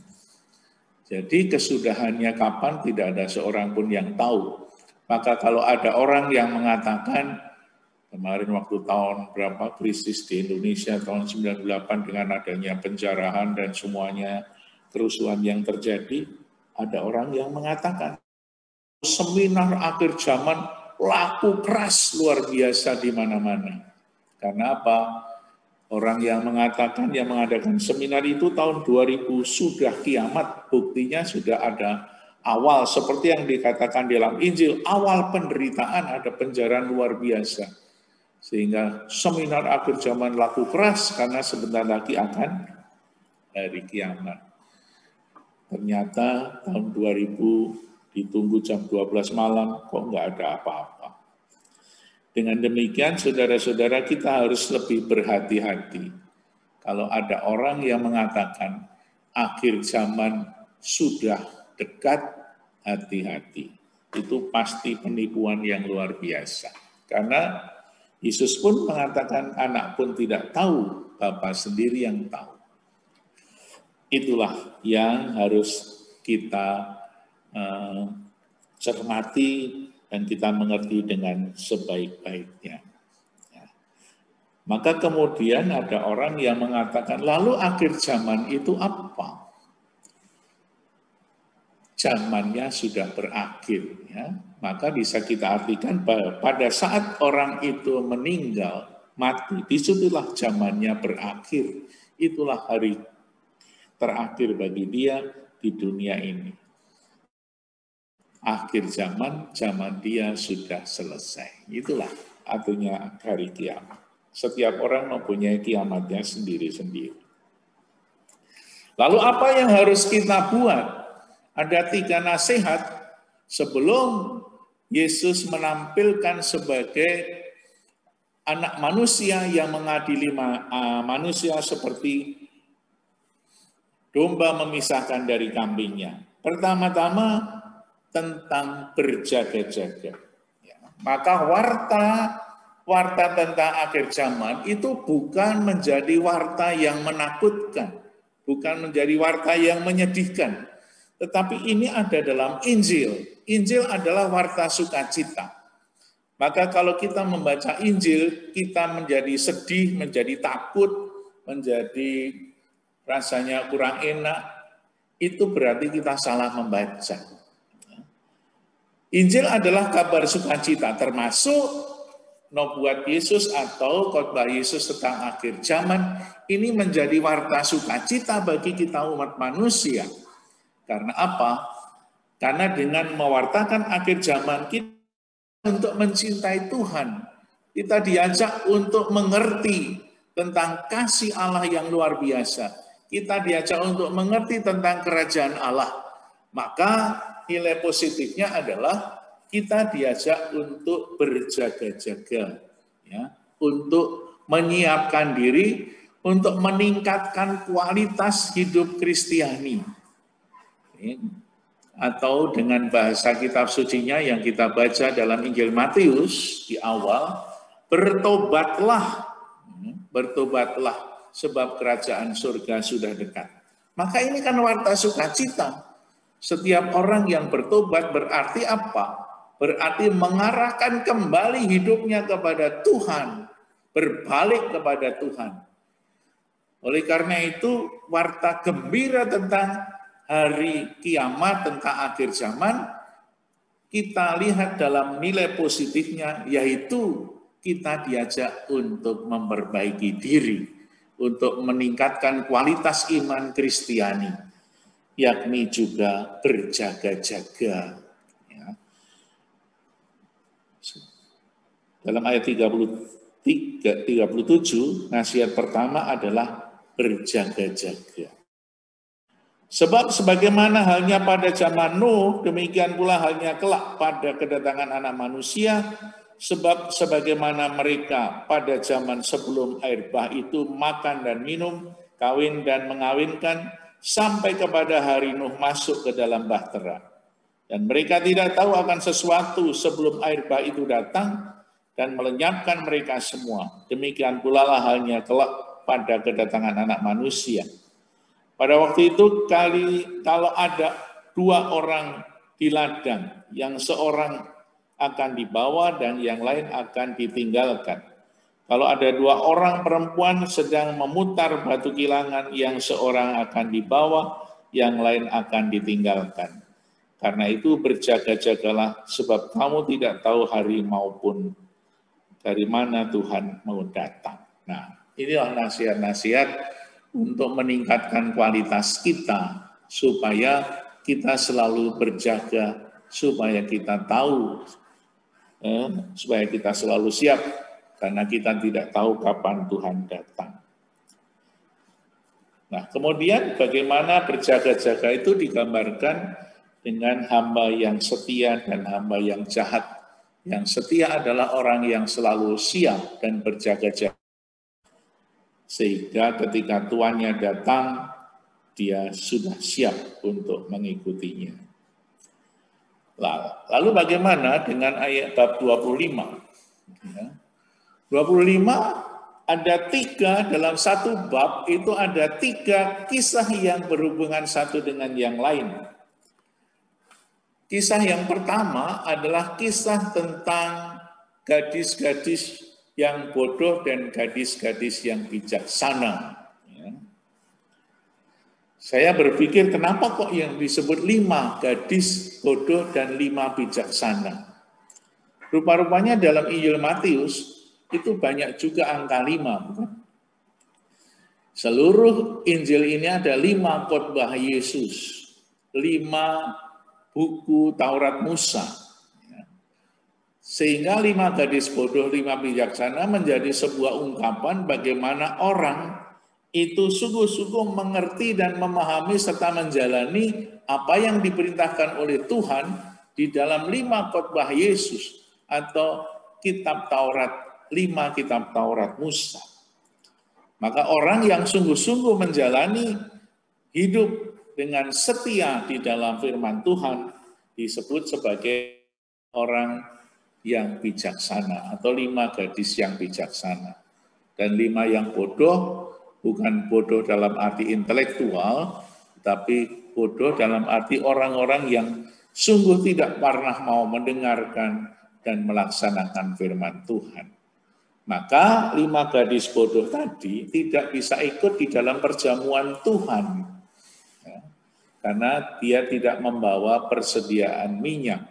Jadi kesudahannya kapan tidak ada seorang pun yang tahu. Maka kalau ada orang yang mengatakan, kemarin waktu tahun berapa krisis di Indonesia tahun 98 dengan adanya penjarahan dan semuanya kerusuhan yang terjadi, ada orang yang mengatakan seminar akhir zaman laku keras luar biasa di mana-mana. Karena apa? Orang yang mengatakan, yang mengadakan seminar itu tahun 2000 sudah kiamat, buktinya sudah ada awal, seperti yang dikatakan dalam Injil, awal penderitaan ada penjarahan luar biasa. Sehingga seminar akhir zaman laku keras karena sebentar lagi akan hari kiamat. Ternyata tahun 2000 ditunggu jam 12 malam, kok nggak ada apa-apa. Dengan demikian, saudara-saudara, kita harus lebih berhati-hati. Kalau ada orang yang mengatakan akhir zaman sudah dekat, hati-hati. Itu pasti penipuan yang luar biasa. Karena Yesus pun mengatakan anak pun tidak tahu, Bapa sendiri yang tahu. Itulah yang harus kita cermati dan kita mengerti dengan sebaik-baiknya. Ya. Maka kemudian ada orang yang mengatakan, lalu akhir zaman itu apa? Zamannya sudah berakhir. Ya. Maka bisa kita artikan bahwa pada saat orang itu meninggal, mati, disitulah zamannya berakhir. Itulah hari terakhir bagi dia di dunia ini. Akhir zaman, zaman dia sudah selesai. Itulah artinya hari kiamat. Setiap orang mempunyai kiamatnya sendiri-sendiri. Lalu apa yang harus kita buat? Ada 3 nasihat sebelum Yesus menampilkan sebagai anak manusia yang mengadili manusia seperti domba memisahkan dari kambingnya. Pertama-tama, tentang berjaga-jaga. Ya. Maka warta tentang akhir zaman itu bukan menjadi warta yang menakutkan, bukan menjadi warta yang menyedihkan, tetapi ini ada dalam Injil. Injil adalah warta sukacita. Maka kalau kita membaca Injil, kita menjadi sedih, menjadi takut, menjadi rasanya kurang enak, itu berarti kita salah membaca. Injil adalah kabar sukacita, termasuk nubuat Yesus atau khotbah Yesus tentang akhir zaman. Ini menjadi warta sukacita bagi kita umat manusia. Karena apa? Karena dengan mewartakan akhir zaman, kita untuk mencintai Tuhan. Kita diajak untuk mengerti tentang kasih Allah yang luar biasa. Kita diajak untuk mengerti tentang kerajaan Allah. Maka nilai positifnya adalah kita diajak untuk berjaga-jaga, ya, untuk menyiapkan diri, untuk meningkatkan kualitas hidup Kristiani. Atau dengan bahasa kitab sucinya yang kita baca dalam Injil Matius di awal, bertobatlah, sebab kerajaan surga sudah dekat. Maka ini kan warta sukacita. Setiap orang yang bertobat berarti apa? Berarti mengarahkan kembali hidupnya kepada Tuhan, berbalik kepada Tuhan. Oleh karena itu, warta gembira tentang hari kiamat, tentang akhir zaman, kita lihat dalam nilai positifnya, yaitu kita diajak untuk memperbaiki diri, untuk meningkatkan kualitas iman Kristiani, yakni juga berjaga-jaga. Ya. Dalam ayat 37, nasihat pertama adalah berjaga-jaga. Sebab sebagaimana halnya pada zaman Nuh, demikian pula halnya kelak pada kedatangan Anak Manusia. Sebab sebagaimana mereka pada zaman sebelum air bah itu makan dan minum, kawin dan mengawinkan, sampai kepada hari Nuh masuk ke dalam bahtera. Dan mereka tidak tahu akan sesuatu sebelum air bah itu datang dan melenyapkan mereka semua. Demikian pula lah halnya kelak pada kedatangan Anak Manusia. Pada waktu itu kalau ada 2 orang di ladang, yang seorang akan dibawa dan yang lain akan ditinggalkan. Kalau ada 2 orang perempuan sedang memutar batu kilangan, yang seorang akan dibawa, yang lain akan ditinggalkan. Karena itu berjaga-jagalah, sebab kamu tidak tahu hari maupun dari mana Tuhan mau datang. Nah, inilah nasihat-nasihat untuk meningkatkan kualitas kita, supaya kita selalu berjaga, supaya kita tahu, supaya kita selalu siap, karena kita tidak tahu kapan Tuhan datang. Nah, kemudian bagaimana berjaga-jaga itu digambarkan dengan hamba yang setia dan hamba yang jahat. Yang setia adalah orang yang selalu siap dan berjaga-jaga, sehingga ketika tuannya datang, dia sudah siap untuk mengikutinya. Lalu bagaimana dengan ayat bab 25? 25 ada 3 dalam satu bab, itu ada 3 kisah yang berhubungan satu dengan yang lain. Kisah yang pertama adalah kisah tentang gadis-gadis yang bodoh dan gadis-gadis yang bijaksana. Saya berpikir kenapa kok yang disebut 5 gadis bodoh dan 5 bijaksana. Rupa-rupanya dalam Injil Matius itu banyak juga angka 5, bukan? Seluruh Injil ini ada 5 khotbah Yesus, 5 buku Taurat Musa. Sehingga 5 gadis bodoh, 5 bijaksana menjadi sebuah ungkapan bagaimana orang itu sungguh-sungguh mengerti dan memahami serta menjalani apa yang diperintahkan oleh Tuhan di dalam 5 khotbah Yesus atau kitab Taurat, 5 kitab Taurat Musa. Maka orang yang sungguh-sungguh menjalani hidup dengan setia di dalam firman Tuhan disebut sebagai orang yang bijaksana atau 5 gadis yang bijaksana. Dan 5 yang bodoh, bukan bodoh dalam arti intelektual, tapi bodoh dalam arti orang-orang yang sungguh tidak pernah mau mendengarkan dan melaksanakan firman Tuhan. Maka 5 gadis bodoh tadi tidak bisa ikut di dalam perjamuan Tuhan, ya, karena dia tidak membawa persediaan minyak.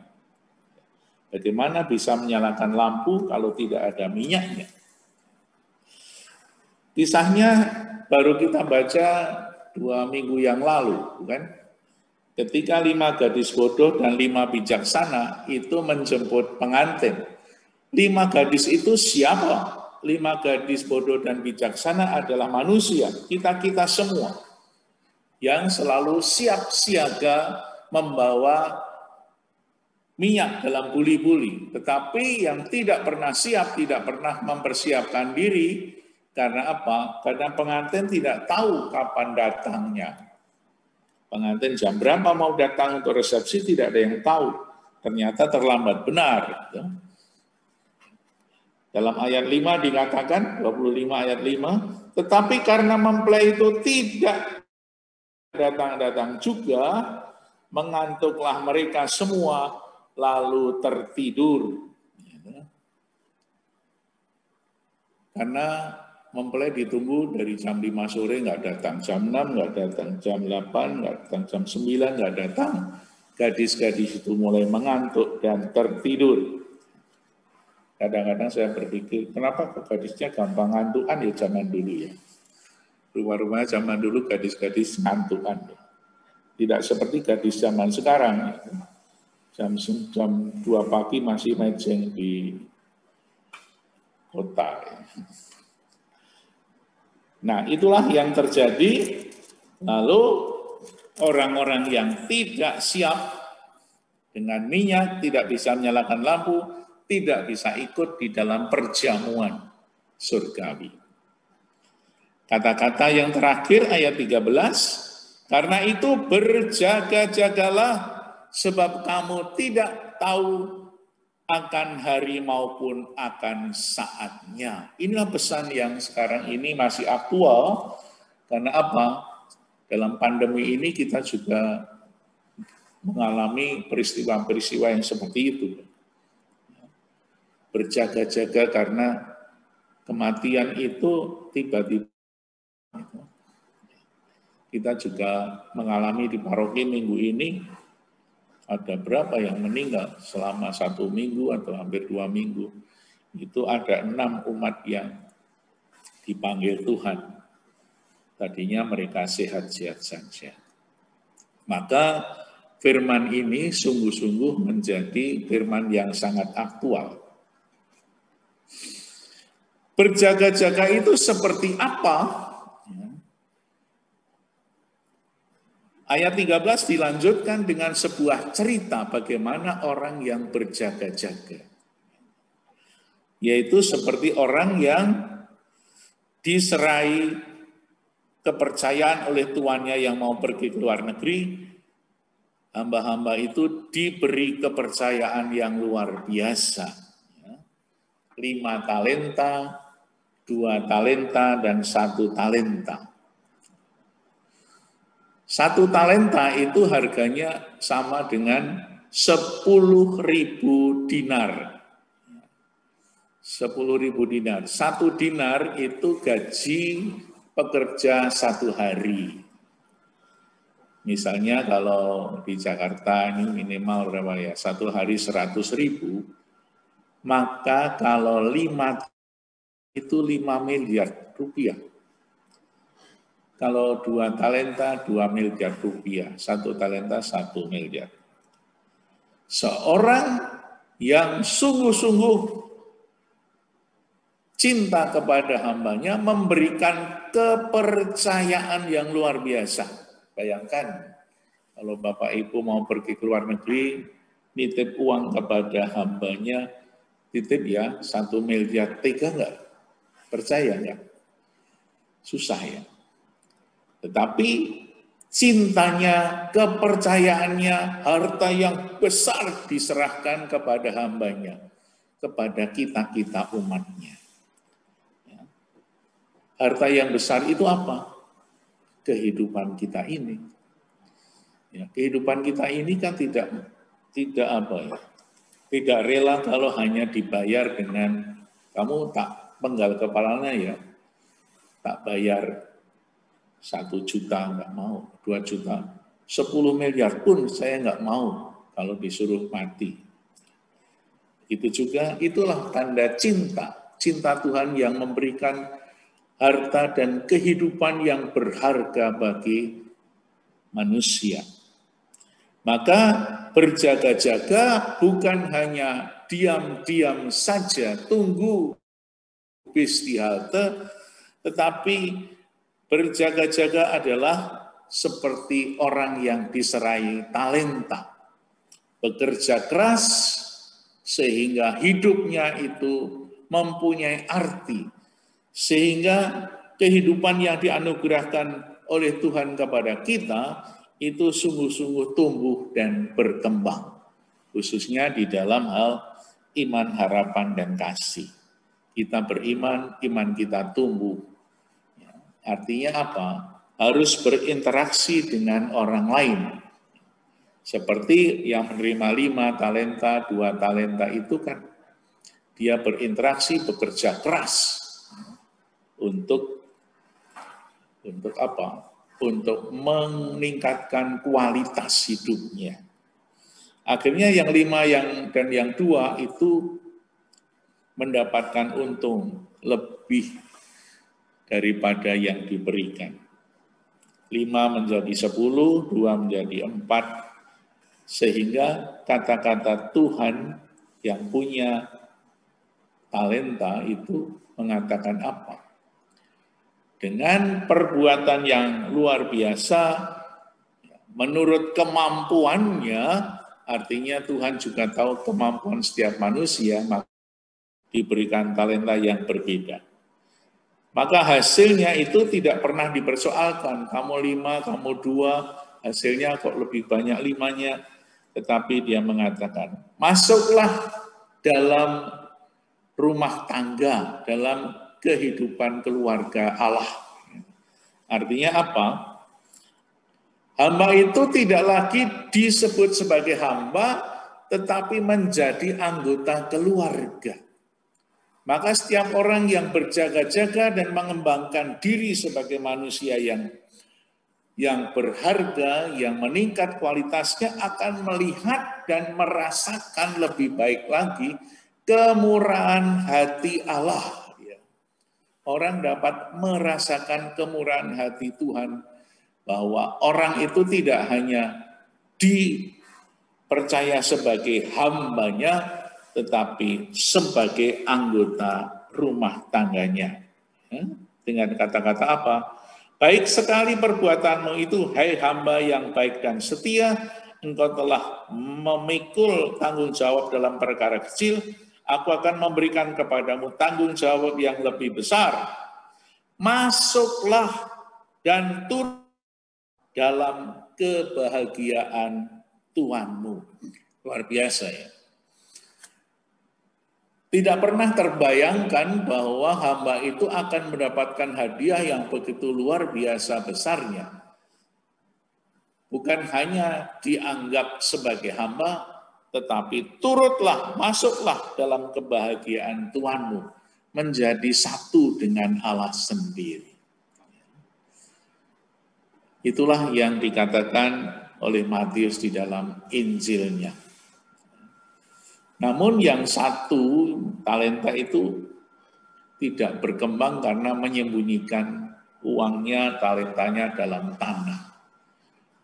Bagaimana bisa menyalakan lampu kalau tidak ada minyaknya? Kisahnya baru kita baca 2 minggu yang lalu, bukan? Ketika 5 gadis bodoh dan 5 bijaksana itu menjemput pengantin. 5 gadis itu siapa? 5 gadis bodoh dan bijaksana adalah manusia, kita-kita semua, yang selalu siap siaga membawa minyak dalam buli-buli. Tetapi yang tidak pernah siap, tidak pernah mempersiapkan diri. Karena apa? Karena pengantin tidak tahu kapan datangnya. Pengantin jam berapa mau datang untuk resepsi tidak ada yang tahu. Ternyata terlambat, benar. Dalam ayat 5 dikatakan, 25 ayat 5, tetapi karena mempelai itu tidak datang-datang juga, mengantuklah mereka semua, lalu tertidur. Karena mempelai ditunggu dari jam 5 sore nggak datang, jam 6 nggak datang, jam 8 nggak datang, jam 9 nggak datang. Gadis-gadis itu mulai mengantuk dan tertidur. Kadang-kadang saya berpikir, kenapa kok gadisnya gampang ngantukan ya zaman dulu ya. Rumah-rumahnya zaman dulu gadis-gadis ngantukan. Tidak seperti gadis zaman sekarang. Jam 2 pagi masih mejeng di kota. Nah, itulah yang terjadi. Lalu orang-orang yang tidak siap dengan minyak, tidak bisa menyalakan lampu, tidak bisa ikut di dalam perjamuan surgawi. Kata-kata yang terakhir ayat 13, karena itu berjaga-jagalah sebab kamu tidak tahu akan hari maupun akan saatnya. Inilah pesan yang sekarang ini masih aktual. Karena apa? Dalam pandemi ini kita juga mengalami peristiwa-peristiwa yang seperti itu. Berjaga-jaga karena kematian itu tiba-tiba. Kita juga mengalami di paroki minggu ini, ada berapa yang meninggal selama 1 minggu atau hampir 2 minggu. Itu ada 6 umat yang dipanggil Tuhan. Tadinya mereka sehat-sehat saja. Maka firman ini sungguh-sungguh menjadi firman yang sangat aktual. Berjaga-jaga itu seperti apa? Ayat 13 dilanjutkan dengan sebuah cerita bagaimana orang yang berjaga-jaga. Yaitu seperti orang yang diserai kepercayaan oleh tuannya yang mau pergi ke luar negeri. Hamba-hamba itu diberi kepercayaan yang luar biasa. 5 talenta, 2 talenta, dan 1 talenta. 1 talenta itu harganya sama dengan 10.000 dinar. 10.000 dinar. 1 dinar itu gaji pekerja 1 hari. Misalnya kalau di Jakarta ini minimal berapa ya? 1 hari 100.000. Maka kalau 5 itu 5 miliar rupiah. Kalau 2 talenta, 2 miliar rupiah. 1 talenta, 1 miliar. Seorang yang sungguh-sungguh cinta kepada hambanya memberikan kepercayaan yang luar biasa. Bayangkan, kalau Bapak Ibu mau pergi ke luar negeri, nitip uang kepada hambanya, titip ya 1 miliar, tega nggak? Percaya nggak? Susah ya. Tetapi cintanya, kepercayaannya, harta yang besar diserahkan kepada hambanya, kepada kita-kita umatnya. Harta yang besar itu apa? Kehidupan kita ini. Ya, kehidupan kita ini kan tidak apa ya? Tidak rela kalau hanya dibayar dengan kamu tak penggal kepalanya ya, tak bayar 1 juta nggak mau, 2 juta, 10 miliar pun saya nggak mau kalau disuruh mati. Itu juga, itulah tanda cinta. Cinta Tuhan yang memberikan harta dan kehidupan yang berharga bagi manusia. Maka berjaga-jaga bukan hanya diam-diam saja, tunggu bis di halte, tetapi berjaga-jaga adalah seperti orang yang diserai talenta. Bekerja keras sehingga hidupnya itu mempunyai arti. Sehingga kehidupan yang dianugerahkan oleh Tuhan kepada kita itu sungguh-sungguh tumbuh dan berkembang. Khususnya di dalam hal iman, harapan, dan kasih. Kita beriman, iman kita tumbuh. Artinya apa? Harus berinteraksi dengan orang lain. Seperti yang menerima 5 talenta, 2 talenta itu kan dia berinteraksi, bekerja keras untuk apa? Untuk meningkatkan kualitas hidupnya. Akhirnya yang 5 dan yang 2 itu mendapatkan untung lebih daripada yang diberikan. 5 menjadi 10, 2 menjadi 4, sehingga kata-kata Tuhan yang punya talenta itu mengatakan apa? Dengan perbuatan yang luar biasa, menurut kemampuannya, artinya Tuhan juga tahu kemampuan setiap manusia, maka diberikan talenta yang berbeda. Maka hasilnya itu tidak pernah dipersoalkan. Kamu 5, kamu 2, hasilnya kok lebih banyak 5-nya. Tetapi dia mengatakan, masuklah dalam rumah tangga, dalam kehidupan keluarga Allah. Artinya apa? Hamba itu tidak lagi disebut sebagai hamba, tetapi menjadi anggota keluarga. Maka setiap orang yang berjaga-jaga dan mengembangkan diri sebagai manusia yang berharga, yang meningkat kualitasnya akan melihat dan merasakan lebih baik lagi kemurahan hati Allah. Orang dapat merasakan kemurahan hati Tuhan, bahwa orang itu tidak hanya dipercaya sebagai hambanya, tetapi sebagai anggota rumah tangganya. Dengan kata-kata apa? Baik sekali perbuatanmu itu, hai hamba yang baik dan setia, engkau telah memikul tanggung jawab dalam perkara kecil, aku akan memberikan kepadamu tanggung jawab yang lebih besar. Masuklah dan turun dalam kebahagiaan Tuhanmu. Luar biasa ya. Tidak pernah terbayangkan bahwa hamba itu akan mendapatkan hadiah yang begitu luar biasa besarnya. Bukan hanya dianggap sebagai hamba, tetapi turutlah, masuklah dalam kebahagiaan Tuhanmu, menjadi satu dengan Allah sendiri. Itulah yang dikatakan oleh Matius di dalam Injilnya. Namun yang satu talenta itu tidak berkembang karena menyembunyikan uangnya, talentanya dalam tanah.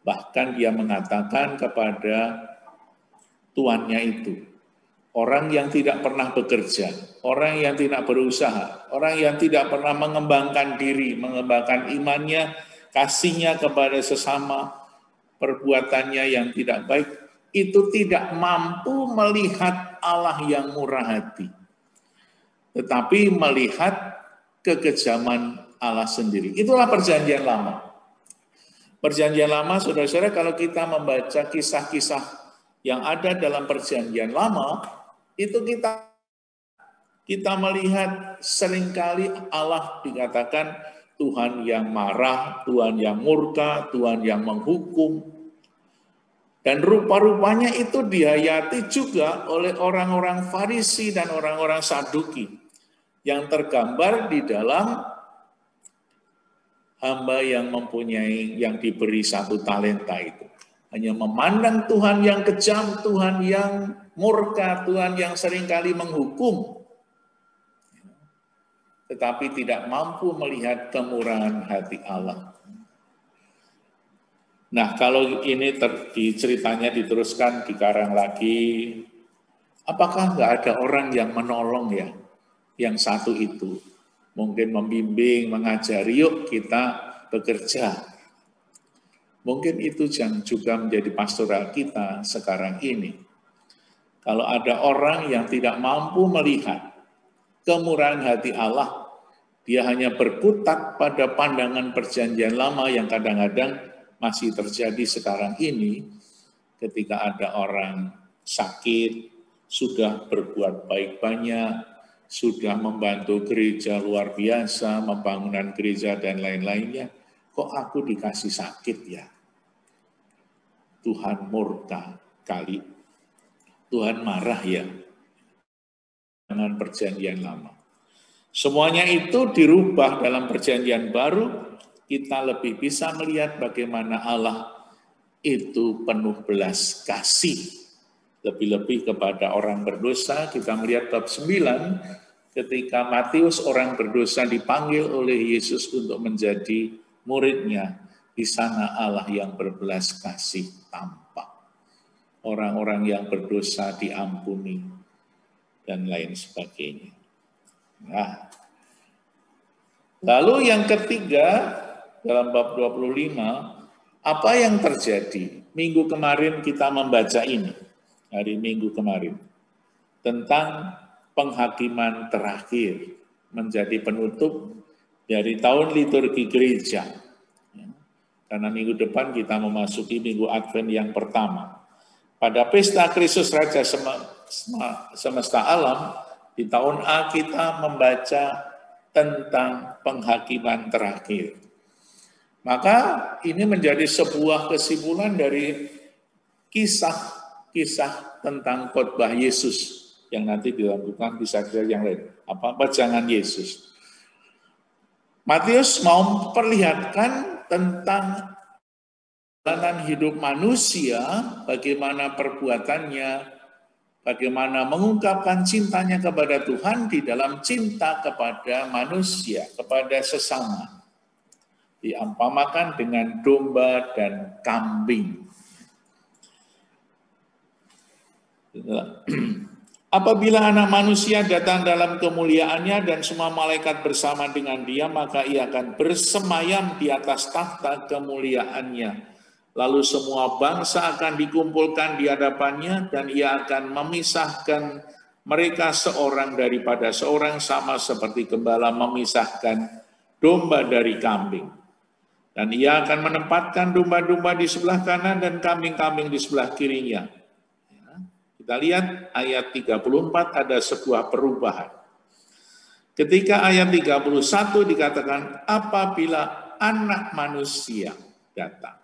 Bahkan dia mengatakan kepada tuannya itu, orang yang tidak pernah bekerja, orang yang tidak berusaha, orang yang tidak pernah mengembangkan diri, mengembangkan imannya, kasihnya kepada sesama, perbuatannya yang tidak baik, itu tidak mampu melihat Allah yang murah hati, tetapi melihat kekejaman Allah sendiri. Itulah perjanjian lama. Perjanjian lama, saudara-saudara, kalau kita membaca kisah-kisah yang ada dalam perjanjian lama, itu kita melihat seringkali Allah dikatakan Tuhan yang marah, Tuhan yang murka, Tuhan yang menghukum. Dan rupa-rupanya itu dihayati juga oleh orang-orang Farisi dan orang-orang Saduki yang tergambar di dalam hamba yang mempunyai, yang diberi satu talenta itu. Hanya memandang Tuhan yang kejam, Tuhan yang murka, Tuhan yang seringkali menghukum. Tetapi tidak mampu melihat kemurahan hati Allah. Nah, kalau ini ceritanya diteruskan, dikarang lagi, apakah nggak ada orang yang menolong ya, yang satu itu? Mungkin membimbing, mengajari, yuk kita bekerja. Mungkin itu yang juga menjadi pastoral kita sekarang ini. Kalau ada orang yang tidak mampu melihat kemurahan hati Allah, dia hanya berkutat pada pandangan perjanjian lama yang kadang-kadang masih terjadi sekarang ini, ketika ada orang sakit, sudah berbuat baik banyak, sudah membantu gereja luar biasa, pembangunan gereja dan lain-lainnya, kok aku dikasih sakit ya? Tuhan murka kali, Tuhan marah ya, dengan perjanjian lama. Semuanya itu dirubah dalam perjanjian baru. Kita lebih bisa melihat bagaimana Allah itu penuh belas kasih. Lebih-lebih kepada orang berdosa, kita melihat bab 9, ketika Matius orang berdosa dipanggil oleh Yesus untuk menjadi muridnya, di sana Allah yang berbelas kasih tampak. Orang-orang yang berdosa diampuni, dan lain sebagainya. Nah, lalu yang ketiga, dalam bab 25, Apa yang terjadi? Minggu kemarin kita membaca ini, hari Minggu kemarin, tentang penghakiman terakhir menjadi penutup dari tahun liturgi gereja. Karena minggu depan kita memasuki minggu Advent yang pertama. Pada pesta Kristus Raja semesta alam, di tahun A kita membaca tentang penghakiman terakhir. Maka ini menjadi sebuah kesimpulan dari kisah tentang khotbah Yesus yang nanti dilakukan bisa yang lain. Pajangan Yesus. Matius mau memperlihatkan tentang perjalanan hidup manusia, bagaimana perbuatannya, bagaimana mengungkapkan cintanya kepada Tuhan di dalam cinta kepada manusia, kepada sesama. Diumpamakan dengan domba dan kambing. Apabila anak manusia datang dalam kemuliaannya dan semua malaikat bersama dengan dia, maka ia akan bersemayam di atas tahta kemuliaannya. Lalu semua bangsa akan dikumpulkan di hadapannya dan ia akan memisahkan mereka seorang daripada seorang sama seperti gembala memisahkan domba dari kambing. Dan ia akan menempatkan domba-domba di sebelah kanan dan kambing-kambing di sebelah kirinya. Kita lihat ayat 34 ada sebuah perubahan. Ketika ayat 31 dikatakan apabila anak manusia datang.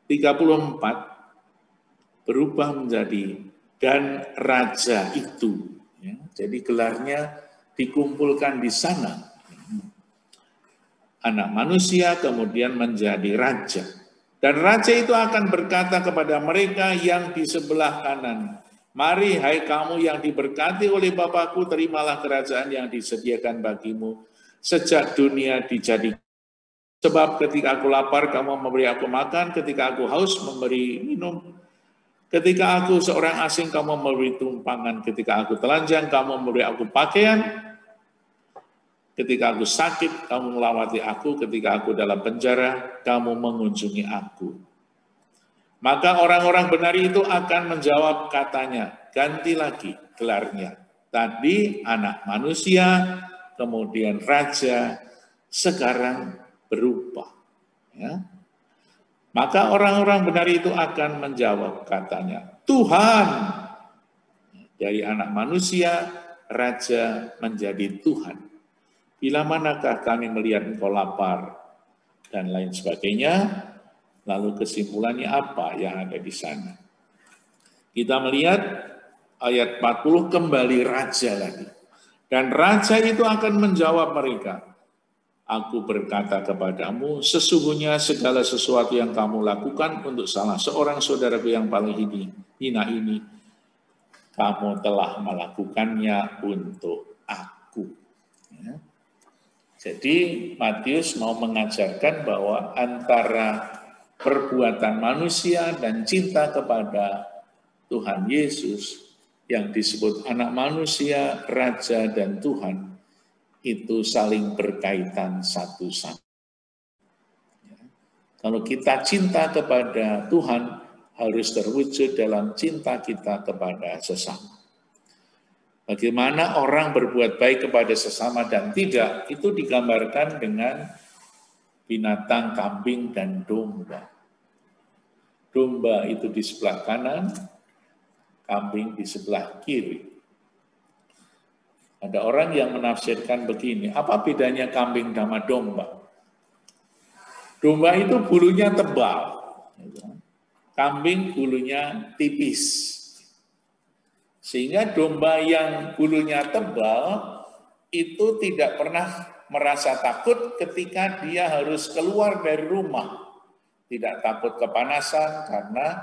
34 berubah menjadi dan raja itu. Ya, jadi gelarnya dikumpulkan di sana. Anak manusia kemudian menjadi raja. Dan raja itu akan berkata kepada mereka yang di sebelah kanan, mari hai kamu yang diberkati oleh Bapakku, terimalah kerajaan yang disediakan bagimu sejak dunia dijadikan. Sebab ketika aku lapar, kamu memberi aku makan, ketika aku haus, memberi minum. Ketika aku seorang asing, kamu memberi tumpangan. Ketika aku telanjang, kamu memberi aku pakaian. Ketika aku sakit, kamu melawati aku. Ketika aku dalam penjara, kamu mengunjungi aku. Maka orang-orang benar itu akan menjawab katanya, ganti lagi gelarnya. Tadi anak manusia, kemudian raja, sekarang berubah. Ya. Maka orang-orang benar itu akan menjawab katanya, Tuhan. Dari anak manusia, raja menjadi Tuhan. Bila manakah kami melihat engkau lapar, dan lain sebagainya, lalu kesimpulannya apa yang ada di sana? Kita melihat ayat 40 kembali raja lagi. Dan raja itu akan menjawab mereka, aku berkata kepadamu, sesungguhnya segala sesuatu yang kamu lakukan untuk salah seorang saudaraku yang paling hina ini, kamu telah melakukannya untuk aku. Ya. Jadi Matius mau mengajarkan bahwa antara perbuatan manusia dan cinta kepada Tuhan Yesus yang disebut anak manusia, raja, dan Tuhan itu saling berkaitan satu sama. Kalau kita cinta kepada Tuhan harus terwujud dalam cinta kita kepada sesama. Bagaimana orang berbuat baik kepada sesama dan tidak, itu digambarkan dengan binatang kambing dan domba. Domba itu di sebelah kanan, kambing di sebelah kiri. Ada orang yang menafsirkan begini, apa bedanya kambing sama domba? Domba itu bulunya tebal, kambing bulunya tipis. Sehingga domba yang bulunya tebal itu tidak pernah merasa takut ketika dia harus keluar dari rumah. Tidak takut kepanasan karena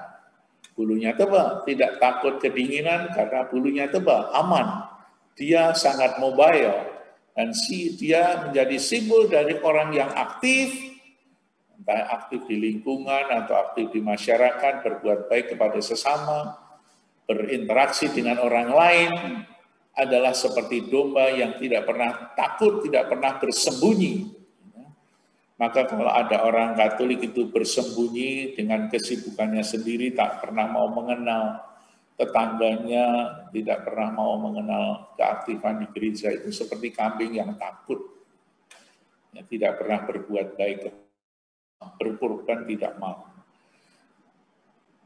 bulunya tebal. Tidak takut kedinginan karena bulunya tebal. Aman. Dia sangat mobile. Dan dia menjadi simbol dari orang yang aktif. Entah aktif di lingkungan atau aktif di masyarakat. Berbuat baik kepada sesama. Berinteraksi dengan orang lain adalah seperti domba yang tidak pernah takut, tidak pernah bersembunyi. Maka kalau ada orang Katolik itu bersembunyi dengan kesibukannya sendiri, tak pernah mau mengenal tetangganya, tidak pernah mau mengenal keaktifan di gereja, itu seperti kambing yang takut. Ya, tidak pernah berbuat baik, berkorban tidak mau.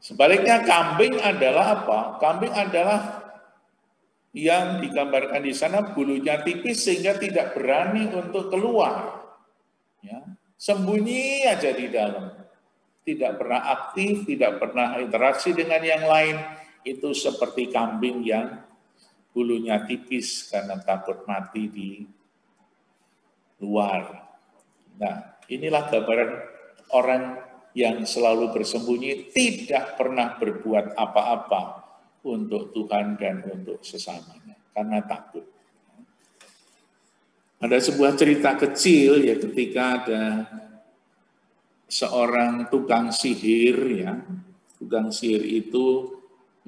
Sebaliknya kambing adalah apa? Kambing adalah yang digambarkan di sana bulunya tipis sehingga tidak berani untuk keluar. Ya. Sembunyi aja di dalam, tidak pernah aktif, tidak pernah interaksi dengan yang lain. Itu seperti kambing yang bulunya tipis karena takut mati di luar. Nah, inilah gambaran orang yang selalu bersembunyi, tidak pernah berbuat apa-apa untuk Tuhan dan untuk sesamanya, karena takut. Ada sebuah cerita kecil ya, ketika ada seorang tukang sihir ya. Tukang sihir itu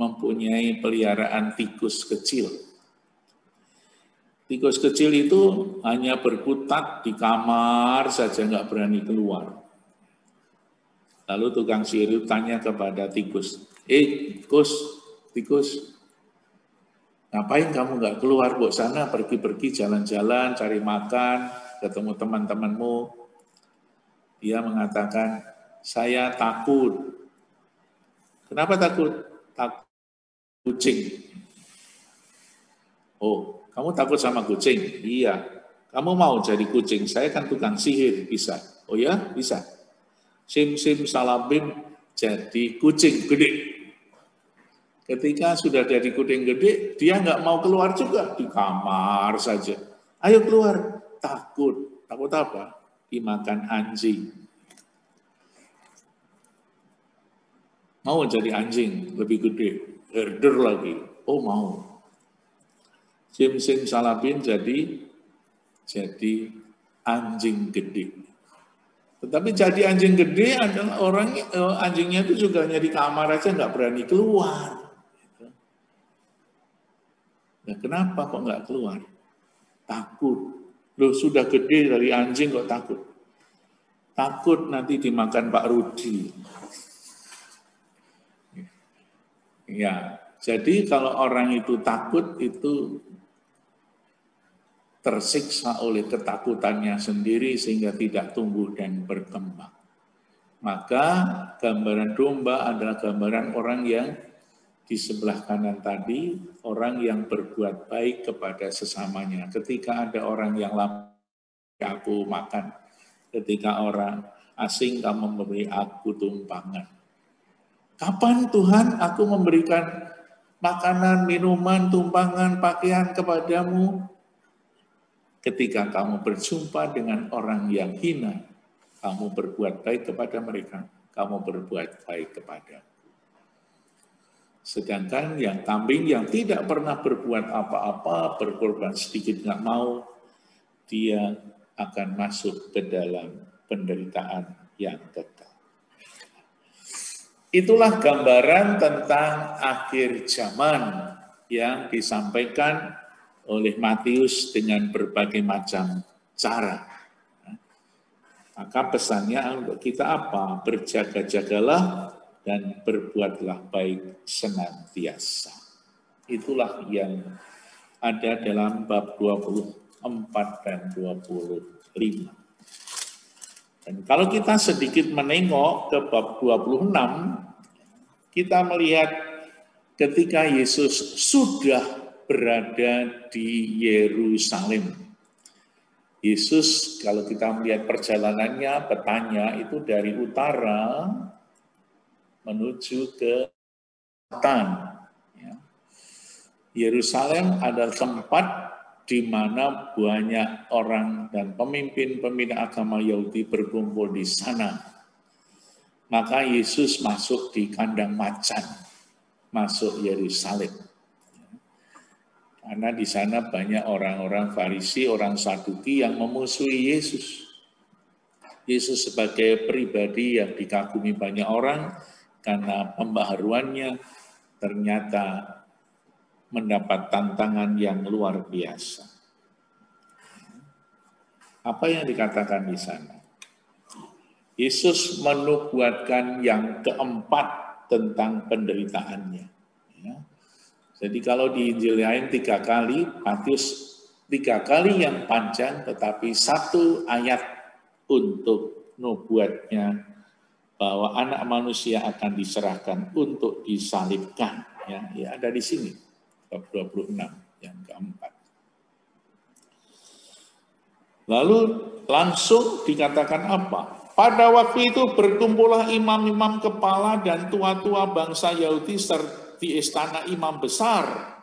mempunyai peliharaan tikus kecil. Tikus kecil itu hanya berkutat di kamar saja, nggak berani keluar. Lalu tukang sihir itu tanya kepada tikus, tikus, ngapain kamu nggak keluar, Bok, sana pergi-pergi jalan-jalan, cari makan, ketemu teman-temanmu. Dia mengatakan, saya takut. Kenapa takut? Takut kucing. Oh, kamu takut sama kucing? Iya. Kamu mau jadi kucing? Saya kan tukang sihir, bisa. Oh ya, bisa. Sim salabim jadi kucing gede. Ketika sudah jadi kucing gede, dia nggak mau keluar juga, di kamar saja. Ayo keluar, takut. Takut apa? Dimakan anjing. Mau jadi anjing lebih gede, herder lagi. Oh mau. Sim salabim jadi anjing gede. Tetapi jadi anjing gede adalah anjingnya itu juga hanya di kamar aja, nggak berani keluar. Nah, kenapa kok nggak keluar? Takut. Loh, sudah gede dari anjing kok takut? Takut nanti dimakan Pak Rudi. Ya, jadi kalau orang itu takut itu tersiksa oleh ketakutannya sendiri sehingga tidak tumbuh dan berkembang. Maka gambaran domba adalah gambaran orang yang di sebelah kanan tadi, orang yang berbuat baik kepada sesamanya. Ketika ada orang yang lapar, aku makan. Ketika orang asing, kamu memberi aku tumpangan. Kapan Tuhan aku memberikan makanan, minuman, tumpangan, pakaian kepadamu? Ketika kamu berjumpa dengan orang yang hina, kamu berbuat baik kepada mereka, kamu berbuat baik kepada. Sedangkan yang kambing yang tidak pernah berbuat apa-apa, berkorban sedikit nggak mau, dia akan masuk ke dalam penderitaan yang kekal. Itulah gambaran tentang akhir zaman yang disampaikan oleh Matius dengan berbagai macam cara. Maka pesannya untuk kita apa? Berjaga-jagalah dan berbuatlah baik senantiasa. Itulah yang ada dalam bab 24 dan 25. Dan kalau kita sedikit menengok ke bab 26, kita melihat ketika Yesus sudah berada di Yerusalem. Yesus, kalau kita melihat perjalanannya, petanya itu dari utara menuju ke selatan. Yerusalem adalah tempat di mana banyak orang dan pemimpin-pemimpin agama Yahudi berkumpul di sana. Maka Yesus masuk di kandang macan, masuk Yerusalem. Karena di sana banyak orang-orang Farisi, orang Saduki yang memusuhi Yesus. Yesus sebagai pribadi yang dikagumi banyak orang karena pembaharuannya ternyata mendapat tantangan yang luar biasa. Apa yang dikatakan di sana? Yesus menubuatkan yang keempat tentang penderitaannya. Ya. Jadi kalau di Injil lain 3 kali, Matius 3 kali yang panjang, tetapi 1 ayat untuk nubuatnya bahwa anak manusia akan diserahkan untuk disalibkan. Ya, ada di sini, bab 26 yang keempat. Lalu langsung dikatakan apa? Pada waktu itu berkumpullah imam-imam kepala dan tua-tua bangsa Yahudi di istana imam besar.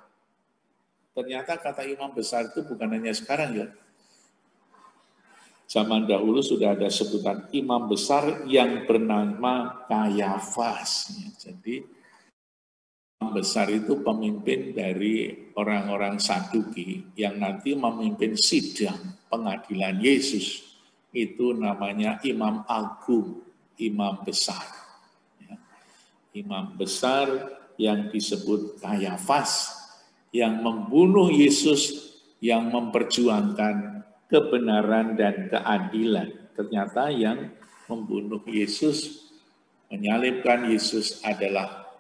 Ternyata kata imam besar itu bukan hanya sekarang ya. Zaman dahulu sudah ada sebutan imam besar yang bernama Kayafas. Jadi imam besar itu pemimpin dari orang-orang Saduki yang nanti memimpin sidang pengadilan Yesus. Itu namanya imam agung, imam besar. Imam besar yang disebut Kayafas, yang membunuh Yesus, yang memperjuangkan kebenaran dan keadilan. Ternyata yang membunuh Yesus, menyalibkan Yesus adalah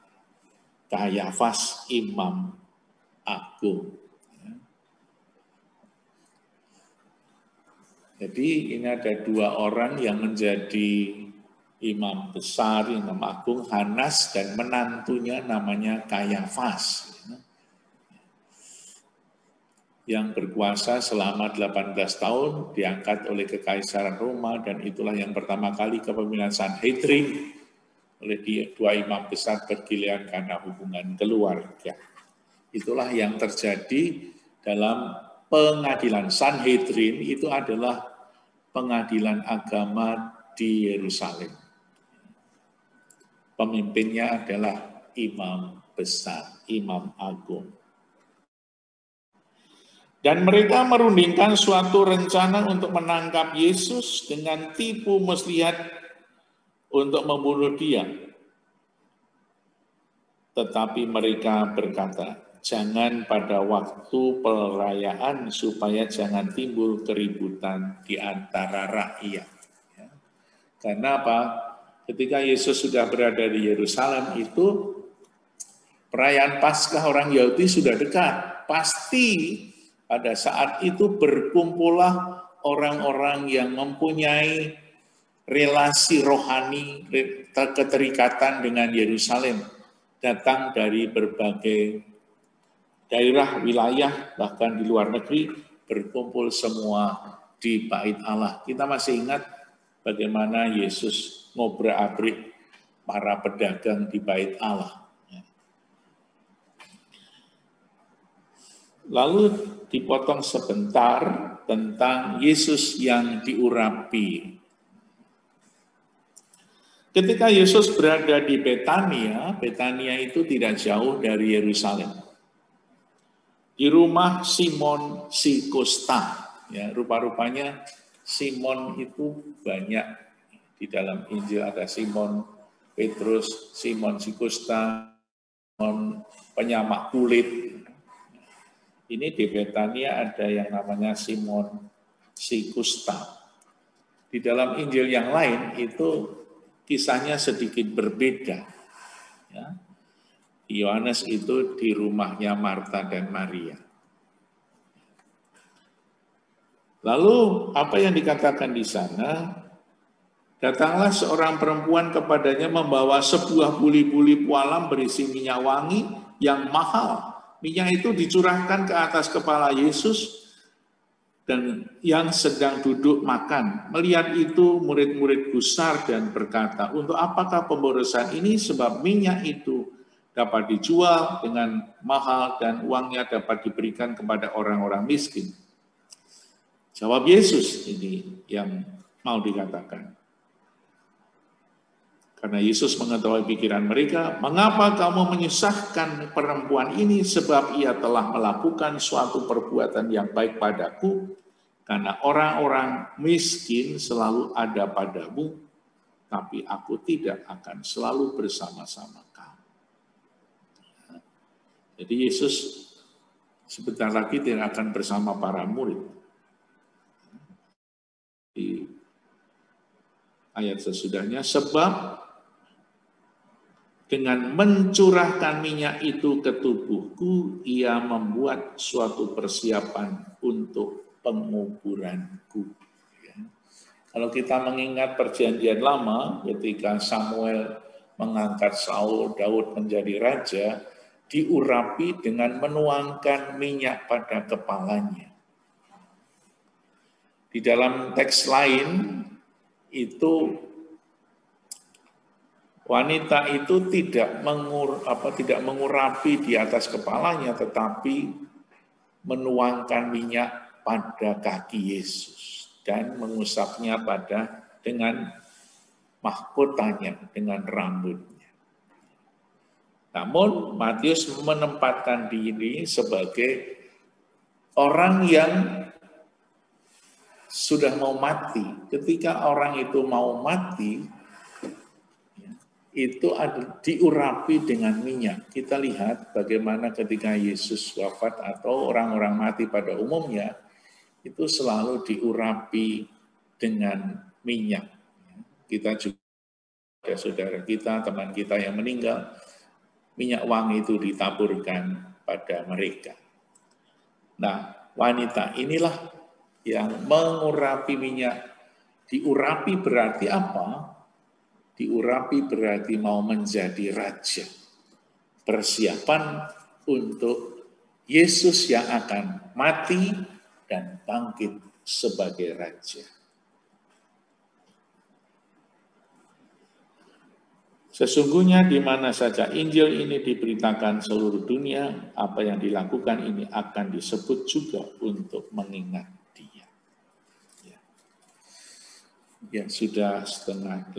Kayafas, imam agung. Jadi ini ada 2 orang yang menjadi imam besar, imam agung, Hanas, dan menantunya namanya Kayafas, yang berkuasa selama 18 tahun, diangkat oleh Kekaisaran Roma, dan itulah yang pertama kali kepemimpinan Sanhedrin oleh 2 imam besar bergiliran karena hubungan keluarga. Itulah yang terjadi dalam pengadilan Sanhedrin. Itu adalah pengadilan agama di Yerusalem. Pemimpinnya adalah imam besar, imam agung. Dan mereka merundingkan suatu rencana untuk menangkap Yesus dengan tipu muslihat untuk membunuh dia. Tetapi mereka berkata, jangan pada waktu perayaan supaya jangan timbul keributan di antara rakyat. Ya. Karena apa? Ketika Yesus sudah berada di Yerusalem itu, perayaan Paskah orang Yahudi sudah dekat. Pasti pada saat itu berkumpullah orang-orang yang mempunyai relasi rohani, keterikatan dengan Yerusalem, datang dari berbagai daerah, wilayah, bahkan di luar negeri, berkumpul semua di Bait Allah. Kita masih ingat bagaimana Yesus ngobrak-abrik para pedagang di Bait Allah. Lalu dipotong sebentar tentang Yesus yang diurapi. Ketika Yesus berada di Betania, Betania itu tidak jauh dari Yerusalem. Di rumah Simon si Kusta, ya, rupa-rupanya Simon itu banyak. Di dalam Injil ada Simon Petrus, Simon si Kusta, Simon penyamak kulit. Ini di Betania ada yang namanya Simon si Kusta. Di dalam Injil yang lain itu kisahnya sedikit berbeda. Ya. Yohanes itu di rumahnya Marta dan Maria. Lalu apa yang dikatakan di sana? Datanglah seorang perempuan kepadanya membawa sebuah buli-buli pualam berisi minyak wangi yang mahal. Minyak itu dicurahkan ke atas kepala Yesus dan yang sedang duduk makan. Melihat itu murid-murid gusar dan berkata, untuk apakah pemborosan ini? Sebab minyak itu dapat dijual dengan mahal dan uangnya dapat diberikan kepada orang-orang miskin. Jawab Yesus, ini yang mau dikatakan. Karena Yesus mengetahui pikiran mereka, mengapa kamu menyusahkan perempuan ini? Sebab ia telah melakukan suatu perbuatan yang baik padaku. Karena orang-orang miskin selalu ada padamu, tapi aku tidak akan selalu bersama-sama kamu. Jadi Yesus sebentar lagi tidak akan bersama para murid. ayat sesudahnya, sebab dengan mencurahkan minyak itu ke tubuhku, ia membuat suatu persiapan untuk penguburanku. Ya. Kalau kita mengingat perjanjian lama, ketika Samuel mengangkat Saul, Daud menjadi raja, diurapi dengan menuangkan minyak pada kepalanya. Di dalam teks lain, itu wanita itu tidak mengurapi di atas kepalanya, tetapi menuangkan minyak pada kaki Yesus dan mengusapnya dengan mahkotanya, dengan rambutnya. Namun Matius menempatkan diri sebagai orang yang sudah mau mati. Ketika orang itu mau mati, itu diurapi dengan minyak. Kita lihat bagaimana ketika Yesus wafat atau orang-orang mati pada umumnya, itu selalu diurapi dengan minyak. Kita juga, saudara kita, teman kita yang meninggal, minyak wangi itu ditaburkan pada mereka. Nah, wanita inilah yang mengurapi minyak. Diurapi berarti apa? Diurapi berarti mau menjadi raja. Persiapan untuk Yesus yang akan mati dan bangkit sebagai raja. Sesungguhnya di mana saja Injil ini diberitakan seluruh dunia, apa yang dilakukan ini akan disebut juga untuk mengingat Dia. Ya, sudah setengah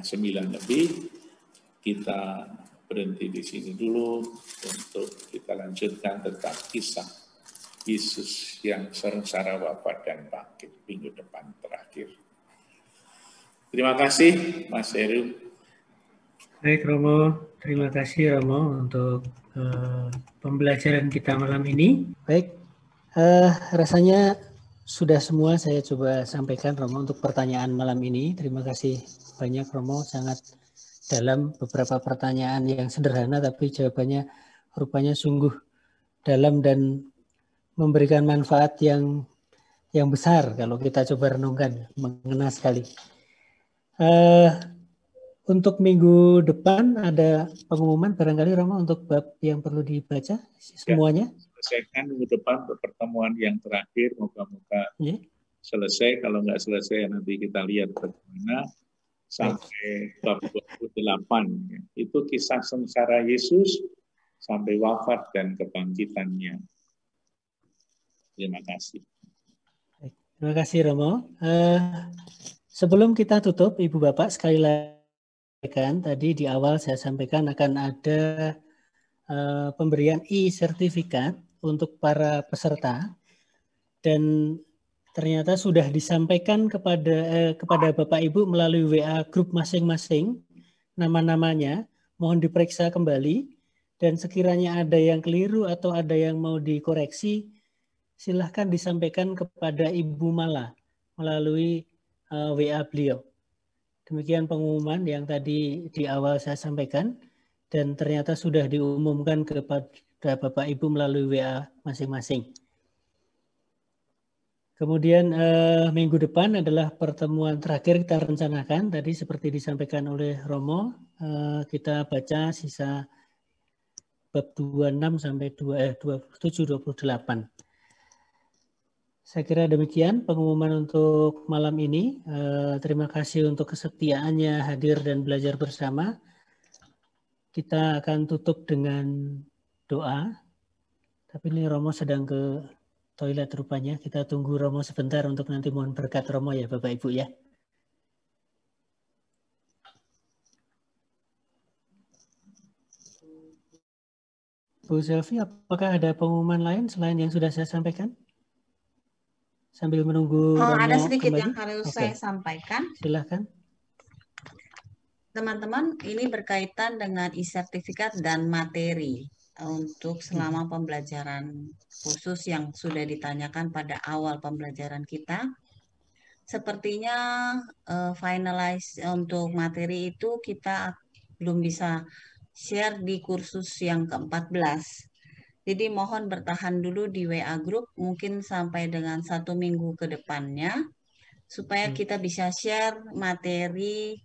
9 lebih, kita berhenti di sini dulu untuk kita lanjutkan tentang kisah Yesus yang sengsara wafat dan bangkit minggu depan terakhir. Terima kasih Mas Heru. Baik Romo, terima kasih Romo untuk pembelajaran kita malam ini. Baik, rasanya sudah semua saya coba sampaikan Romo untuk pertanyaan malam ini. Terima kasih banyak Romo, sangat dalam beberapa pertanyaan yang sederhana tapi jawabannya rupanya sungguh dalam dan memberikan manfaat yang besar kalau kita coba renungkan, mengena sekali. Untuk minggu depan ada pengumuman barangkali Romo untuk bab yang perlu dibaca semuanya. Ya, selesaikan minggu depan pertemuan yang terakhir, moga-moga selesai. Kalau nggak selesai nanti kita lihat bagaimana sampai bab 28. Ya. Itu kisah sengsara Yesus sampai wafat dan kebangkitannya. Terima kasih. Terima kasih Romo. Sebelum kita tutup, Ibu Bapak, sekali lagi tadi di awal saya sampaikan akan ada pemberian e-sertifikat untuk para peserta dan ternyata sudah disampaikan kepada Bapak Ibu melalui WA grup masing-masing nama-namanya. Mohon diperiksa kembali dan sekiranya ada yang keliru atau ada yang mau dikoreksi, silahkan disampaikan kepada Ibu Mala melalui WA beliau. Demikian pengumuman yang tadi di awal saya sampaikan dan ternyata sudah diumumkan kepada Bapak Ibu melalui WA masing-masing. Kemudian minggu depan adalah pertemuan terakhir kita rencanakan. Tadi seperti disampaikan oleh Romo, kita baca sisa bab 26 sampai 27-28. Saya kira demikian pengumuman untuk malam ini. Terima kasih untuk kesetiaannya hadir dan belajar bersama. Kita akan tutup dengan doa. Tapi ini Romo sedang ke toilet rupanya. Kita tunggu Romo sebentar untuk nanti mohon berkat Romo ya Bapak Ibu ya. Bu Selvi, apakah ada pengumuman lain selain yang sudah saya sampaikan? Sambil menunggu Romo ada sedikit kembali. yang harus saya sampaikan. Silahkan. Teman-teman, ini berkaitan dengan e-sertifikat dan materi untuk selama pembelajaran khusus yang sudah ditanyakan pada awal pembelajaran kita. sepertinya finalize untuk materi itu kita belum bisa share di kursus yang ke-14. Jadi mohon bertahan dulu di WA Group mungkin sampai dengan 1 minggu ke depannya supaya kita bisa share materi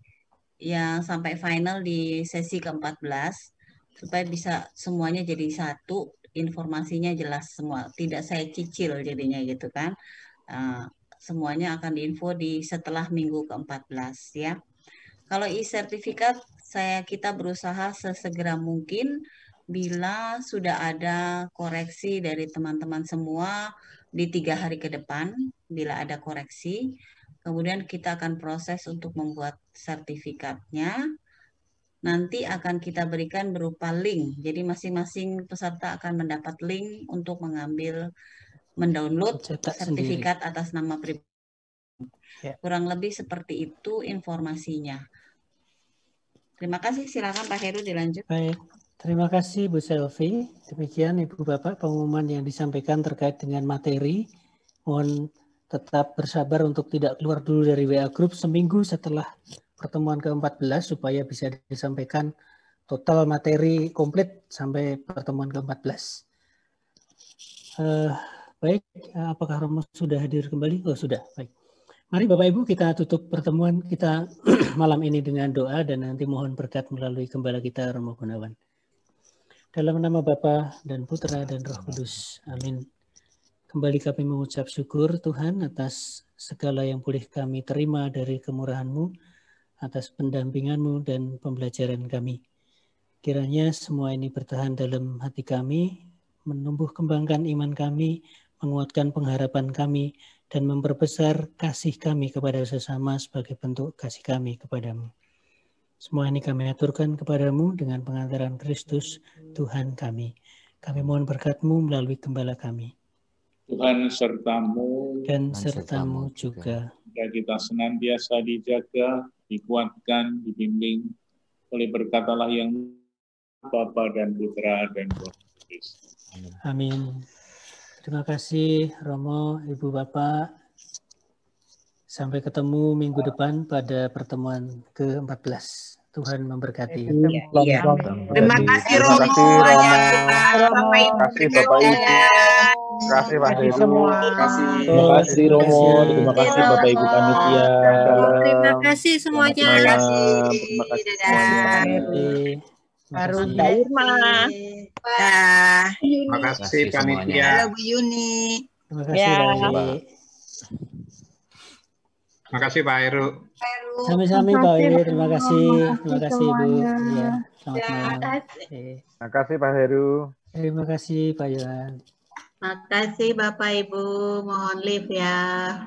yang sampai final di sesi ke-14 supaya bisa semuanya jadi satu, informasinya jelas semua, tidak saya cicil jadinya gitu kan. Semuanya akan diinfo di setelah minggu ke-14 ya. Kalau e-sertifikat kita berusaha sesegera mungkin bila sudah ada koreksi dari teman-teman semua di 3 hari ke depan, bila ada koreksi, kemudian kita akan proses untuk membuat sertifikatnya. Nanti akan kita berikan berupa link. Jadi masing-masing peserta akan mendapat link untuk mendownload sertifikat atas nama pribadi. Kurang lebih seperti itu informasinya. Terima kasih. Silakan Pak Heru dilanjut. Baik. Terima kasih Bu Selvi. Demikian Ibu Bapak pengumuman yang disampaikan terkait dengan materi. Mohon tetap bersabar untuk tidak keluar dulu dari WA Group seminggu setelah pertemuan ke-14 supaya bisa disampaikan total materi komplit sampai pertemuan ke-14. Baik, apakah Romo sudah hadir kembali? Oh sudah, baik. Mari Bapak Ibu kita tutup pertemuan kita malam ini dengan doa dan nanti mohon berkat melalui gembala kita Romo Gunawan. Dalam nama Bapa dan Putra dan Roh Kudus. Amin. Kembali kami mengucap syukur Tuhan atas segala yang boleh kami terima dari kemurahan-Mu, atas pendampingan-Mu dan pembelajaran kami. Kiranya semua ini bertahan dalam hati kami, menumbuh kembangkan iman kami, menguatkan pengharapan kami, dan memperbesar kasih kami kepada sesama sebagai bentuk kasih kami kepadamu. Semua ini kami aturkan kepadamu dengan pengantaran Kristus, Tuhan kami. Kami mohon berkat-Mu melalui gembala kami. Tuhan sertamu dan sertamu juga. Dan kita senantiasa dijaga, dikuatkan, dibimbing oleh berkat Allah yang Bapa dan Putra dan Roh Kudus. Amin. Terima kasih Romo, Ibu Bapak. Sampai ketemu minggu depan pada pertemuan ke-14. Tuhan memberkati. Ya. Terima kasih Romo. Terima kasih Bapak Ibu. Terima kasih Pak Heru. Terima kasih Romo. Terima kasih Bapak Ibu panitia. Terima kasih semuanya. Terima kasih semuanya. Baru Irma. Terima kasih panitia. Halo Bu Yuni. Terima kasih Pak. Terima kasih Pak Heru. Sami-sami Pak Heru. Terima kasih. Terima kasih Bu. Ya, selamat malam. Terima kasih Pak Heru. Terima kasih Pak Yohan. Terima kasih Bapak Ibu. Mohon live ya.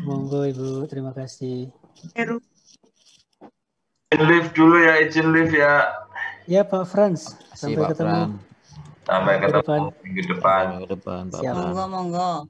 Monggo Ibu. Terima kasih. Heru. Live dulu ya, izin live ya. Ya Pak Frans. Sampai ketemu. Sampai ketemu minggu depan. Monggo, monggo.